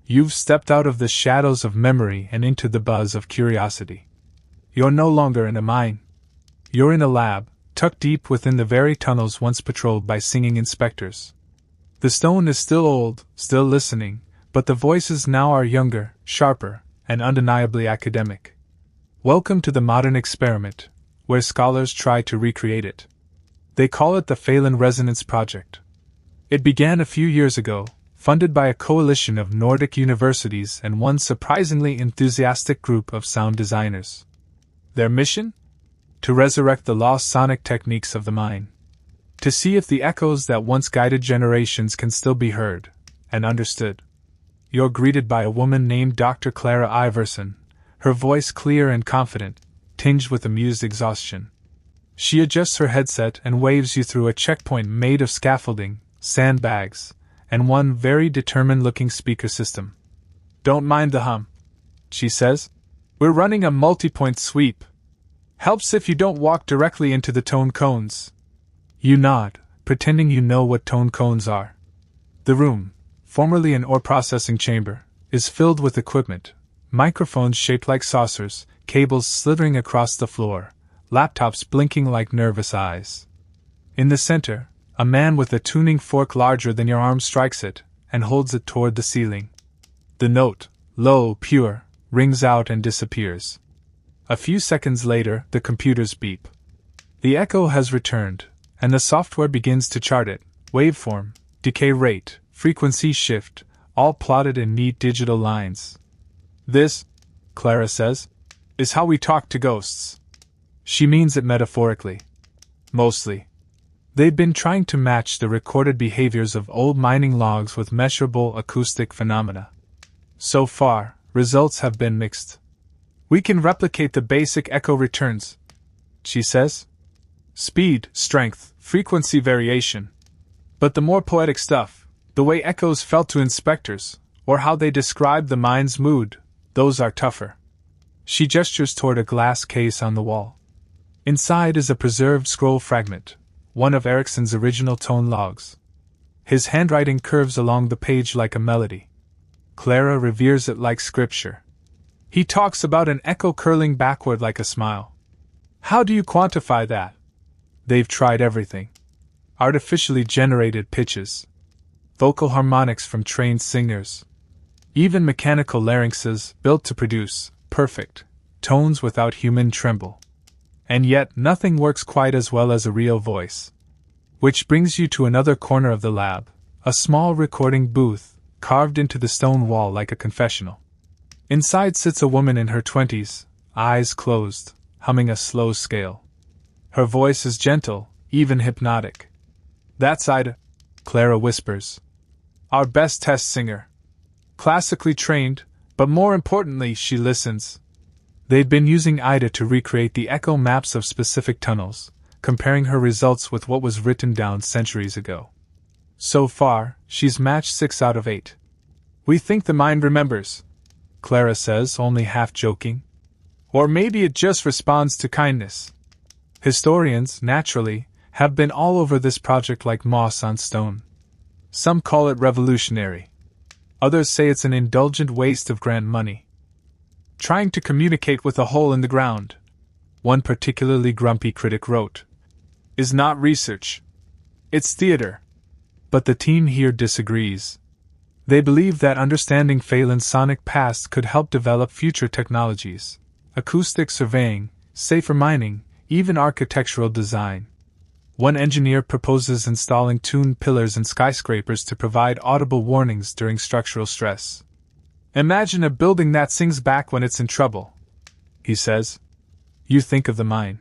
You've stepped out of the shadows of memory and into the buzz of curiosity. You're no longer in a mine. You're in a lab, tucked deep within the very tunnels once patrolled by singing inspectors. The stone is still old, still listening, but the voices now are younger, sharper, and undeniably academic. Welcome to the modern experiment, where scholars try to recreate it. They call it the Phelan Resonance Project. It began a few years ago, funded by a coalition of Nordic universities and one surprisingly enthusiastic group of sound designers. Their mission? To resurrect the lost sonic techniques of the mine. To see if the echoes that once guided generations can still be heard and understood. You're greeted by a woman named Dr. Clara Iverson, her voice clear and confident, tinged with amused exhaustion. She adjusts her headset and waves you through a checkpoint made of scaffolding, sandbags, and one very determined-looking speaker system. Don't mind the hum, she says. We're running a multi-point sweep. Helps if you don't walk directly into the tone cones. You nod, pretending you know what tone cones are. The room, formerly an ore processing chamber, is filled with equipment, Microphones shaped like saucers, cables slithering across the floor, laptops blinking like nervous eyes. In the center, a man with a tuning fork larger than your arm strikes it, and holds it toward the ceiling. The note, low, pure, rings out and disappears. A few seconds later, the computers beep. The echo has returned, and the software begins to chart it: waveform, decay rate, frequency shift, all plotted in neat digital lines. This, Clara says, is how we talk to ghosts. She means it metaphorically. Mostly. They've been trying to match the recorded behaviors of old mining logs with measurable acoustic phenomena. So far, results have been mixed. We can replicate the basic echo returns, she says. Speed, strength, frequency variation. But the more poetic stuff, the way echoes felt to inspectors, or how they described the mine's mood, those are tougher. She gestures toward a glass case on the wall. Inside is a preserved scroll fragment, one of Ericsson's original tone logs. His handwriting curves along the page like a melody. Clara reveres it like scripture. He talks about an echo curling backward like a smile. How do you quantify that? They've tried everything. Artificially generated pitches, vocal harmonics from trained singers, even mechanical larynxes built to produce perfect tones without human tremble. And yet nothing works quite as well as a real voice. Which brings you to another corner of the lab, a small recording booth, carved into the stone wall like a confessional. Inside sits a woman in her 20s, eyes closed, humming a slow scale. Her voice is gentle, even hypnotic. That's Ida, Clara whispers. Our best test singer. Classically trained, but more importantly, she listens. They'd been using Ida to recreate the echo maps of specific tunnels, comparing her results with what was written down centuries ago. So far, she's matched 6 out of 8. We think the mind remembers, Clara says, only half joking. Or maybe it just responds to kindness. Historians, naturally, have been all over this project like moss on stone. Some call it revolutionary. Others say it's an indulgent waste of grant money. Trying to communicate with a hole in the ground, one particularly grumpy critic wrote, is not research. It's theater. But the team here disagrees. They believe that understanding Phelan's sonic past could help develop future technologies: acoustic surveying, safer mining, even architectural design. One engineer proposes installing tuned pillars in skyscrapers to provide audible warnings during structural stress. Imagine a building that sings back when it's in trouble, he says. You think of the mine,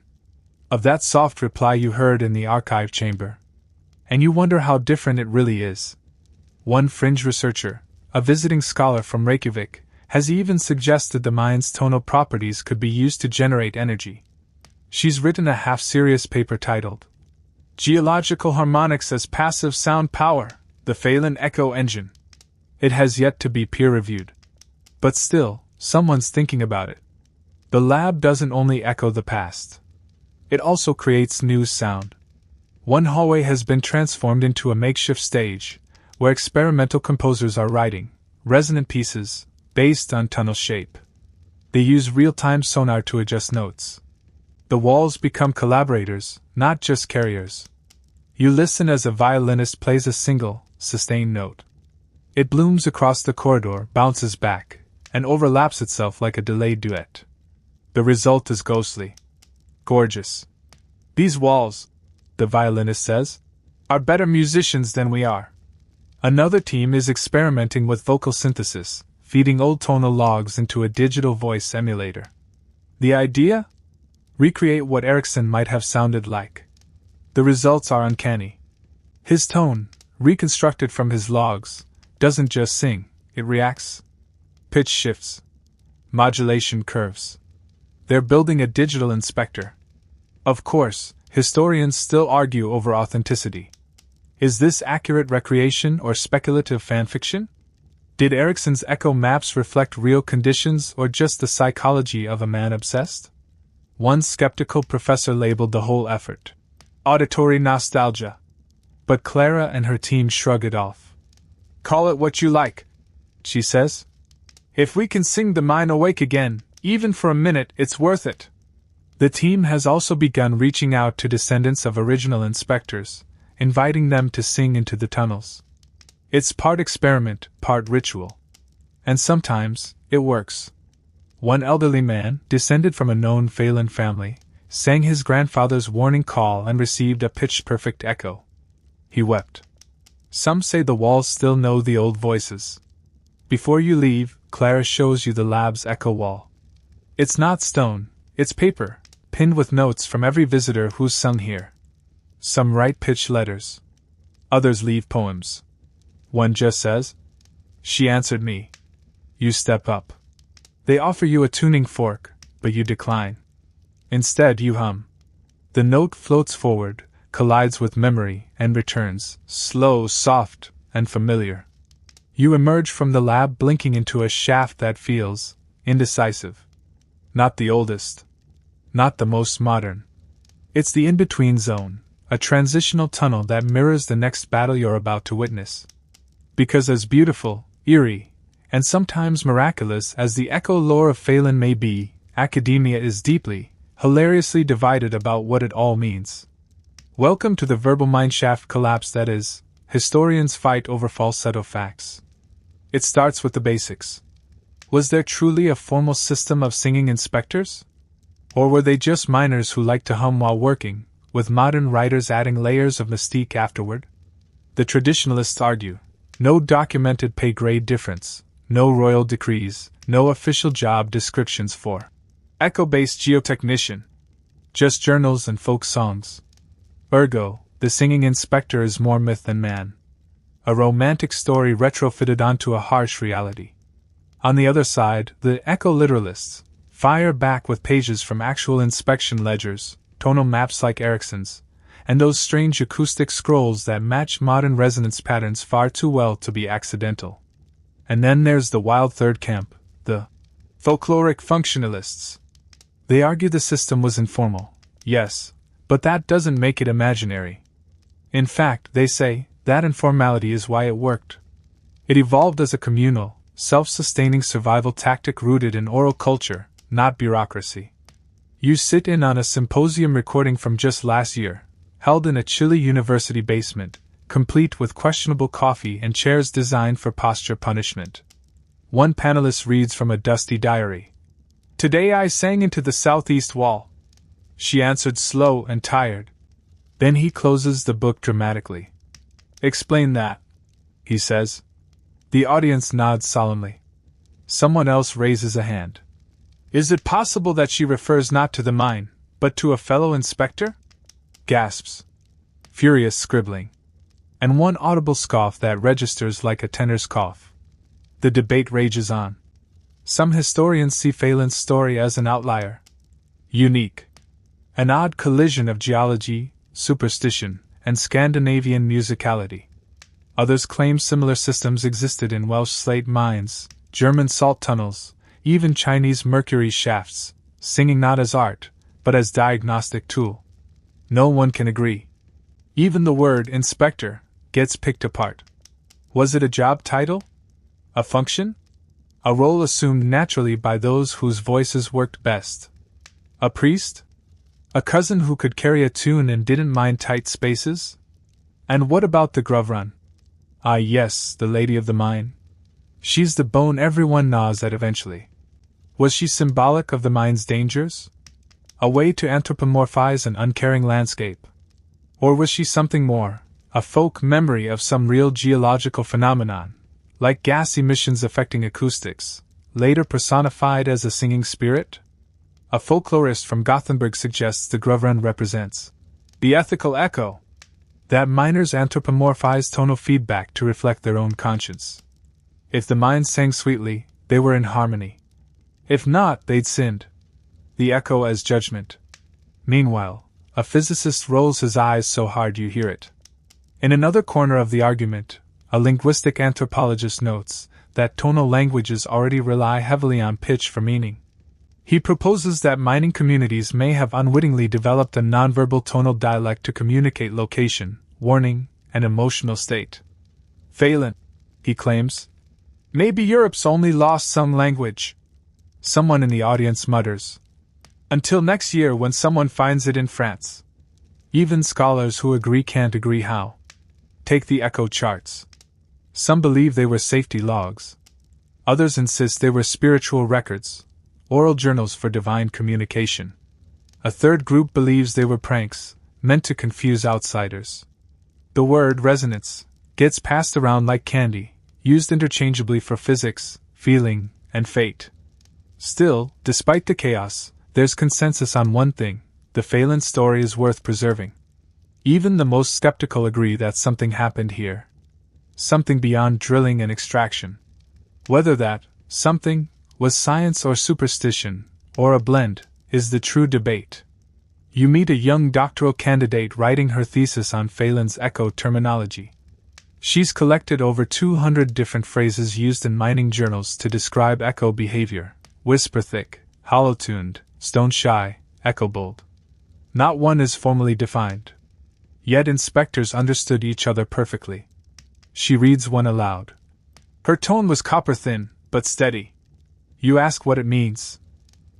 of that soft reply you heard in the archive chamber, and you wonder how different it really is. One fringe researcher, a visiting scholar from Reykjavik, has even suggested the mine's tonal properties could be used to generate energy. She's written a half-serious paper titled, Geological Harmonics as Passive Sound Power, the Phelan Echo Engine. It has yet to be peer-reviewed. But still, someone's thinking about it. The lab doesn't only echo the past. It also creates new sound. One hallway has been transformed into a makeshift stage, where experimental composers are writing resonant pieces based on tunnel shape. They use real-time sonar to adjust notes. The walls become collaborators, not just carriers. You listen as a violinist plays a single, sustained note. It blooms across the corridor, bounces back, and overlaps itself like a delayed duet. The result is ghostly. Gorgeous. These walls, the violinist says, are better musicians than we are. Another team is experimenting with vocal synthesis, feeding old tonal logs into a digital voice emulator. The idea? Recreate what Ericsson might have sounded like. The results are uncanny. His tone, reconstructed from his logs, doesn't just sing, it reacts. Pitch shifts. Modulation curves. They're building a digital inspector. Of course, historians still argue over authenticity. Is this accurate recreation or speculative fanfiction? Did Ericsson's echo maps reflect real conditions or just the psychology of a man obsessed? One skeptical professor labeled the whole effort auditory nostalgia. But Clara and her team shrug it off. Call it what you like, she says. If we can sing the mine awake again, even for a minute, it's worth it. The team has also begun reaching out to descendants of original inspectors, inviting them to sing into the tunnels. It's part experiment, part ritual. And sometimes, it works. One elderly man, descended from a known Phelan family, sang his grandfather's warning call and received a pitch-perfect echo. He wept. Some say the walls still know the old voices. Before you leave, Clara shows you the lab's echo wall. It's not stone, it's paper, pinned with notes from every visitor who's sung here. Some write pitch letters. Others leave poems. One just says, "She answered me." You step up. They offer you a tuning fork, but you decline. Instead, you hum. The note floats forward, collides with memory, and returns, slow, soft, and familiar. You emerge from the lab blinking into a shaft that feels indecisive. Not the oldest. Not the most modern. It's the in-between zone, a transitional tunnel that mirrors the next battle you're about to witness. Because as beautiful, eerie, and sometimes miraculous as the echo lore of Phelan may be, academia is deeply, hilariously divided about what it all means. Welcome to the verbal mineshaft collapse that is, historians fight over falsetto facts. It starts with the basics. Was there truly a formal system of singing inspectors? Or were they just miners who liked to hum while working, with modern writers adding layers of mystique afterward? The traditionalists argue, no documented pay grade difference, no royal decrees, no official job descriptions for echo-based geotechnician. Just journals and folk songs. Ergo, the singing inspector is more myth than man. A romantic story retrofitted onto a harsh reality. On the other side, the echo-literalists fire back with pages from actual inspection ledgers, tonal maps like Erickson's, and those strange acoustic scrolls that match modern resonance patterns far too well to be accidental. And then there's the wild third camp, the folkloric functionalists. They argue the system was informal, yes, but that doesn't make it imaginary. In fact, they say, that informality is why it worked. It evolved as a communal, self-sustaining survival tactic rooted in oral culture, not bureaucracy. You sit in on a symposium recording from just last year, held in a chilly university basement, complete with questionable coffee and chairs designed for posture punishment. One panelist reads from a dusty diary. "Today I sang into the southeast wall." She answered, slow and tired. Then he closes the book dramatically. "Explain that," he says. The audience nods solemnly. Someone else raises a hand. "Is it possible that she refers not to the mine, but to a fellow inspector?" Gasps. Furious scribbling. And one audible scoff that registers like a tenor's cough. The debate rages on. Some historians see Phelan's story as an outlier. Unique. An odd collision of geology, superstition, and Scandinavian musicality. Others claim similar systems existed in Welsh slate mines, German salt tunnels, even Chinese mercury shafts, singing not as art, but as diagnostic tool. No one can agree. Even the word inspector gets picked apart. Was it a job title? A function? A role assumed naturally by those whose voices worked best? A priest? A cousin who could carry a tune and didn't mind tight spaces? And what about the grub run? Ah yes, the lady of the mine. She's the bone everyone gnaws at eventually. Was she symbolic of the mine's dangers? A way to anthropomorphize an uncaring landscape? Or was she something more, a folk memory of some real geological phenomenon, like gas emissions affecting acoustics, later personified as a singing spirit? A folklorist from Gothenburg suggests the Gruvren represents the ethical echo, that miners anthropomorphize tonal feedback to reflect their own conscience. If the mines sang sweetly, they were in harmony. If not, they'd sinned. The echo as judgment. Meanwhile, a physicist rolls his eyes so hard you hear it. In another corner of the argument, a linguistic anthropologist notes that tonal languages already rely heavily on pitch for meaning. He proposes that mining communities may have unwittingly developed a nonverbal tonal dialect to communicate location, warning, and emotional state. Phelan, he claims, Maybe Europe's only lost some language. Someone in the audience mutters. Until next year when someone finds it in France. Even scholars who agree can't agree how. Take the echo charts. Some believe they were safety logs. Others insist they were spiritual records, oral journals for divine communication. A third group believes they were pranks, meant to confuse outsiders. The word resonance gets passed around like candy, used interchangeably for physics, feeling, and fate. Still, despite the chaos, there's consensus on one thing: the Phelan story is worth preserving. Even the most skeptical agree that something happened here. Something beyond drilling and extraction. Whether that something was science or superstition, or a blend, is the true debate. You meet a young doctoral candidate writing her thesis on Phelan's echo terminology. She's collected over 200 different phrases used in mining journals to describe echo behavior: whisper thick, hollow tuned, stone shy, echo bold. Not one is formally defined. Yet inspectors understood each other perfectly. She reads one aloud. Her tone was copper thin, but steady. You ask what it means.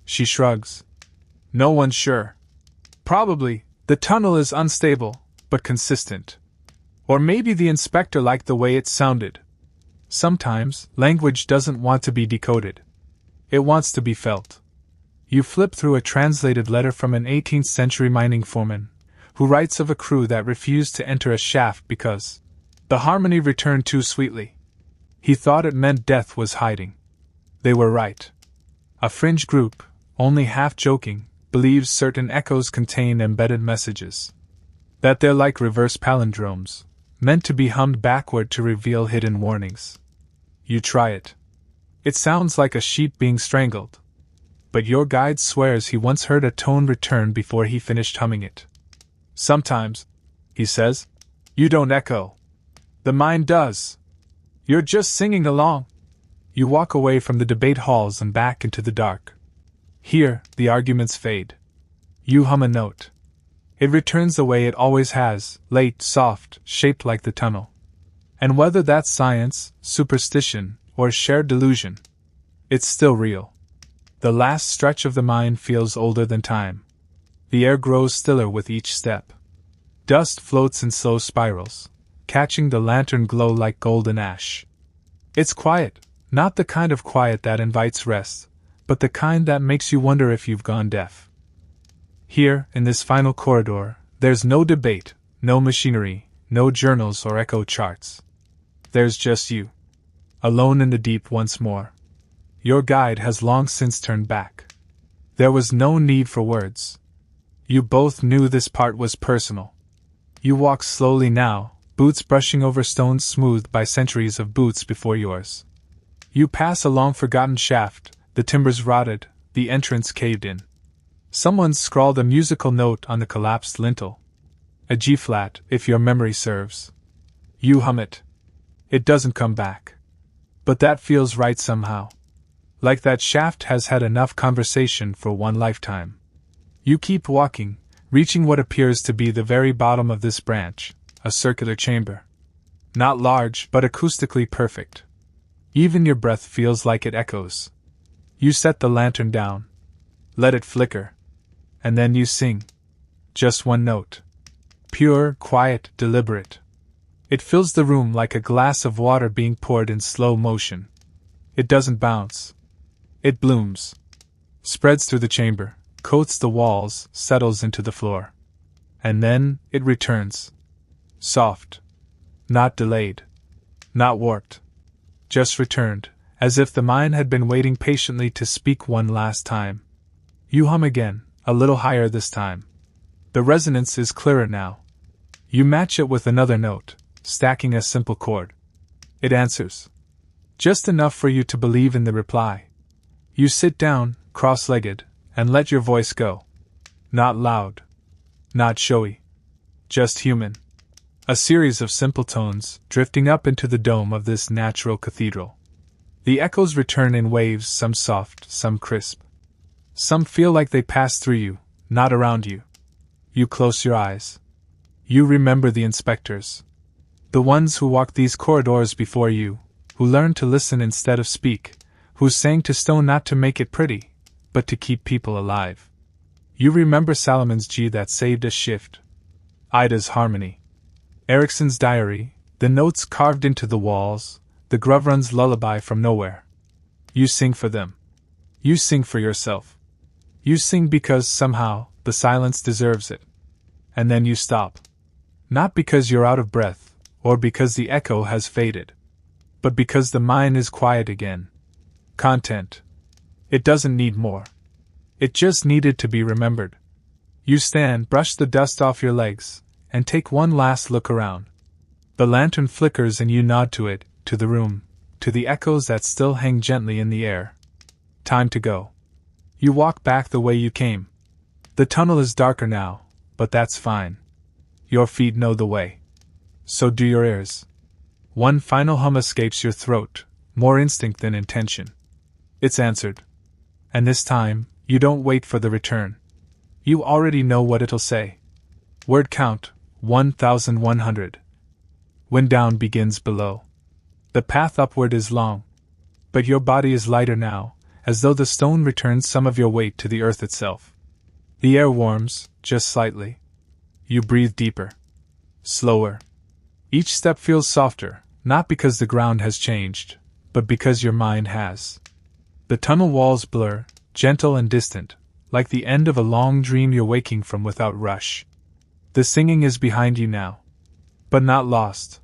She shrugs. No one's sure. Probably, the tunnel is unstable, but consistent. Or maybe the inspector liked the way it sounded. Sometimes, language doesn't want to be decoded. It wants to be felt. You flip through a translated letter from an 18th century mining foreman, who writes of a crew that refused to enter a shaft because the harmony returned too sweetly. He thought it meant death was hiding. They were right. A fringe group, only half joking, believes certain echoes contain embedded messages. That they're like reverse palindromes, meant to be hummed backward to reveal hidden warnings. You try it. It sounds like a sheep being strangled. But your guide swears he once heard a tone return before he finished humming it. Sometimes, he says, you don't echo. The mind does. You're just singing along. You walk away from the debate halls and back into the dark. Here, the arguments fade. You hum a note. It returns the way it always has, late, soft, shaped like the tunnel. And whether that's science, superstition, or shared delusion, it's still real. The last stretch of the mine feels older than time. The air grows stiller with each step. Dust floats in slow spirals, catching the lantern glow like golden ash. It's quiet, not the kind of quiet that invites rest, but the kind that makes you wonder if you've gone deaf. Here, in this final corridor, there's no debate, no machinery, no journals or echo charts. There's just you. Alone in the deep once more. Your guide has long since turned back. There was no need for words. You both knew this part was personal. You walk slowly now, boots brushing over stones smoothed by centuries of boots before yours. You pass a long-forgotten shaft, the timbers rotted, the entrance caved in. Someone's scrawled a musical note on the collapsed lintel. A G-flat, if your memory serves. You hum it. It doesn't come back. But that feels right somehow. Like that shaft has had enough conversation for one lifetime. You keep walking, reaching what appears to be the very bottom of this branch, a circular chamber. Not large, but acoustically perfect. Even your breath feels like it echoes. You set the lantern down. Let it flicker. And then you sing. Just one note. Pure, quiet, deliberate. It fills the room like a glass of water being poured in slow motion. It doesn't bounce. It blooms. Spreads through the chamber, coats the walls, settles into the floor. And then, it returns. Soft. Not delayed. Not warped. Just returned, as if the mind had been waiting patiently to speak one last time. You hum again, a little higher this time. The resonance is clearer now. You match it with another note, stacking a simple chord. It answers. Just enough for you to believe in the reply. You sit down, cross-legged, and let your voice go. Not loud. Not showy. Just human. A series of simple tones, drifting up into the dome of this natural cathedral. The echoes return in waves, some soft, some crisp. Some feel like they pass through you, not around you. You close your eyes. You remember the inspectors. The ones who walked these corridors before you, who learned to listen instead of speak, who sang to stone not to make it pretty, but to keep people alive. You remember Salomon's G that saved a shift, Ida's harmony, Ericsson's diary, the notes carved into the walls, the Grovrun's lullaby from nowhere. You sing for them. You sing for yourself. You sing because, somehow, the silence deserves it. And then you stop. Not because you're out of breath, or because the echo has faded, but because the mind is quiet again. Content. It doesn't need more. It just needed to be remembered. You stand, brush the dust off your legs, and take one last look around. The lantern flickers and you nod to it, to the room, to the echoes that still hang gently in the air. Time to go. You walk back the way you came. The tunnel is darker now, but that's fine. Your feet know the way. So do your ears. One final hum escapes your throat, more instinct than intention. It's answered. And this time, you don't wait for the return. You already know what it'll say. Word count, 1,100. When down begins below. The path upward is long. But your body is lighter now, as though the stone returns some of your weight to the earth itself. The air warms, just slightly. You breathe deeper. Slower. Each step feels softer, not because the ground has changed, but because your mind has. The tunnel walls blur, gentle and distant, like the end of a long dream you're waking from without rush. The singing is behind you now. But not lost.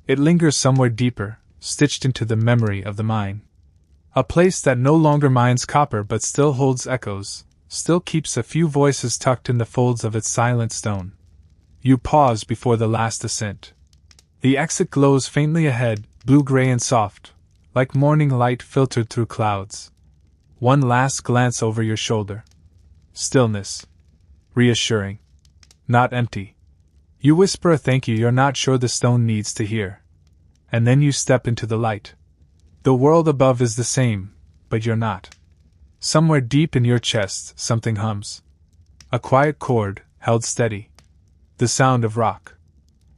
It lingers somewhere deeper, stitched into the memory of the mine. A place that no longer mines copper but still holds echoes, still keeps a few voices tucked in the folds of its silent stone. You pause before the last ascent. The exit glows faintly ahead, blue-gray and soft, like morning light filtered through clouds. One last glance over your shoulder. Stillness. Reassuring. Not empty. You whisper a thank you you're not sure the stone needs to hear. And then you step into the light. The world above is the same, but you're not. Somewhere deep in your chest, something hums. A quiet chord, held steady. The sound of rock.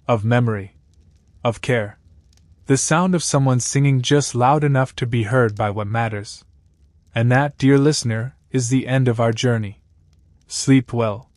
Of memory. Of care. The sound of someone singing just loud enough to be heard by what matters. And that, dear listener, is the end of our journey. Sleep well.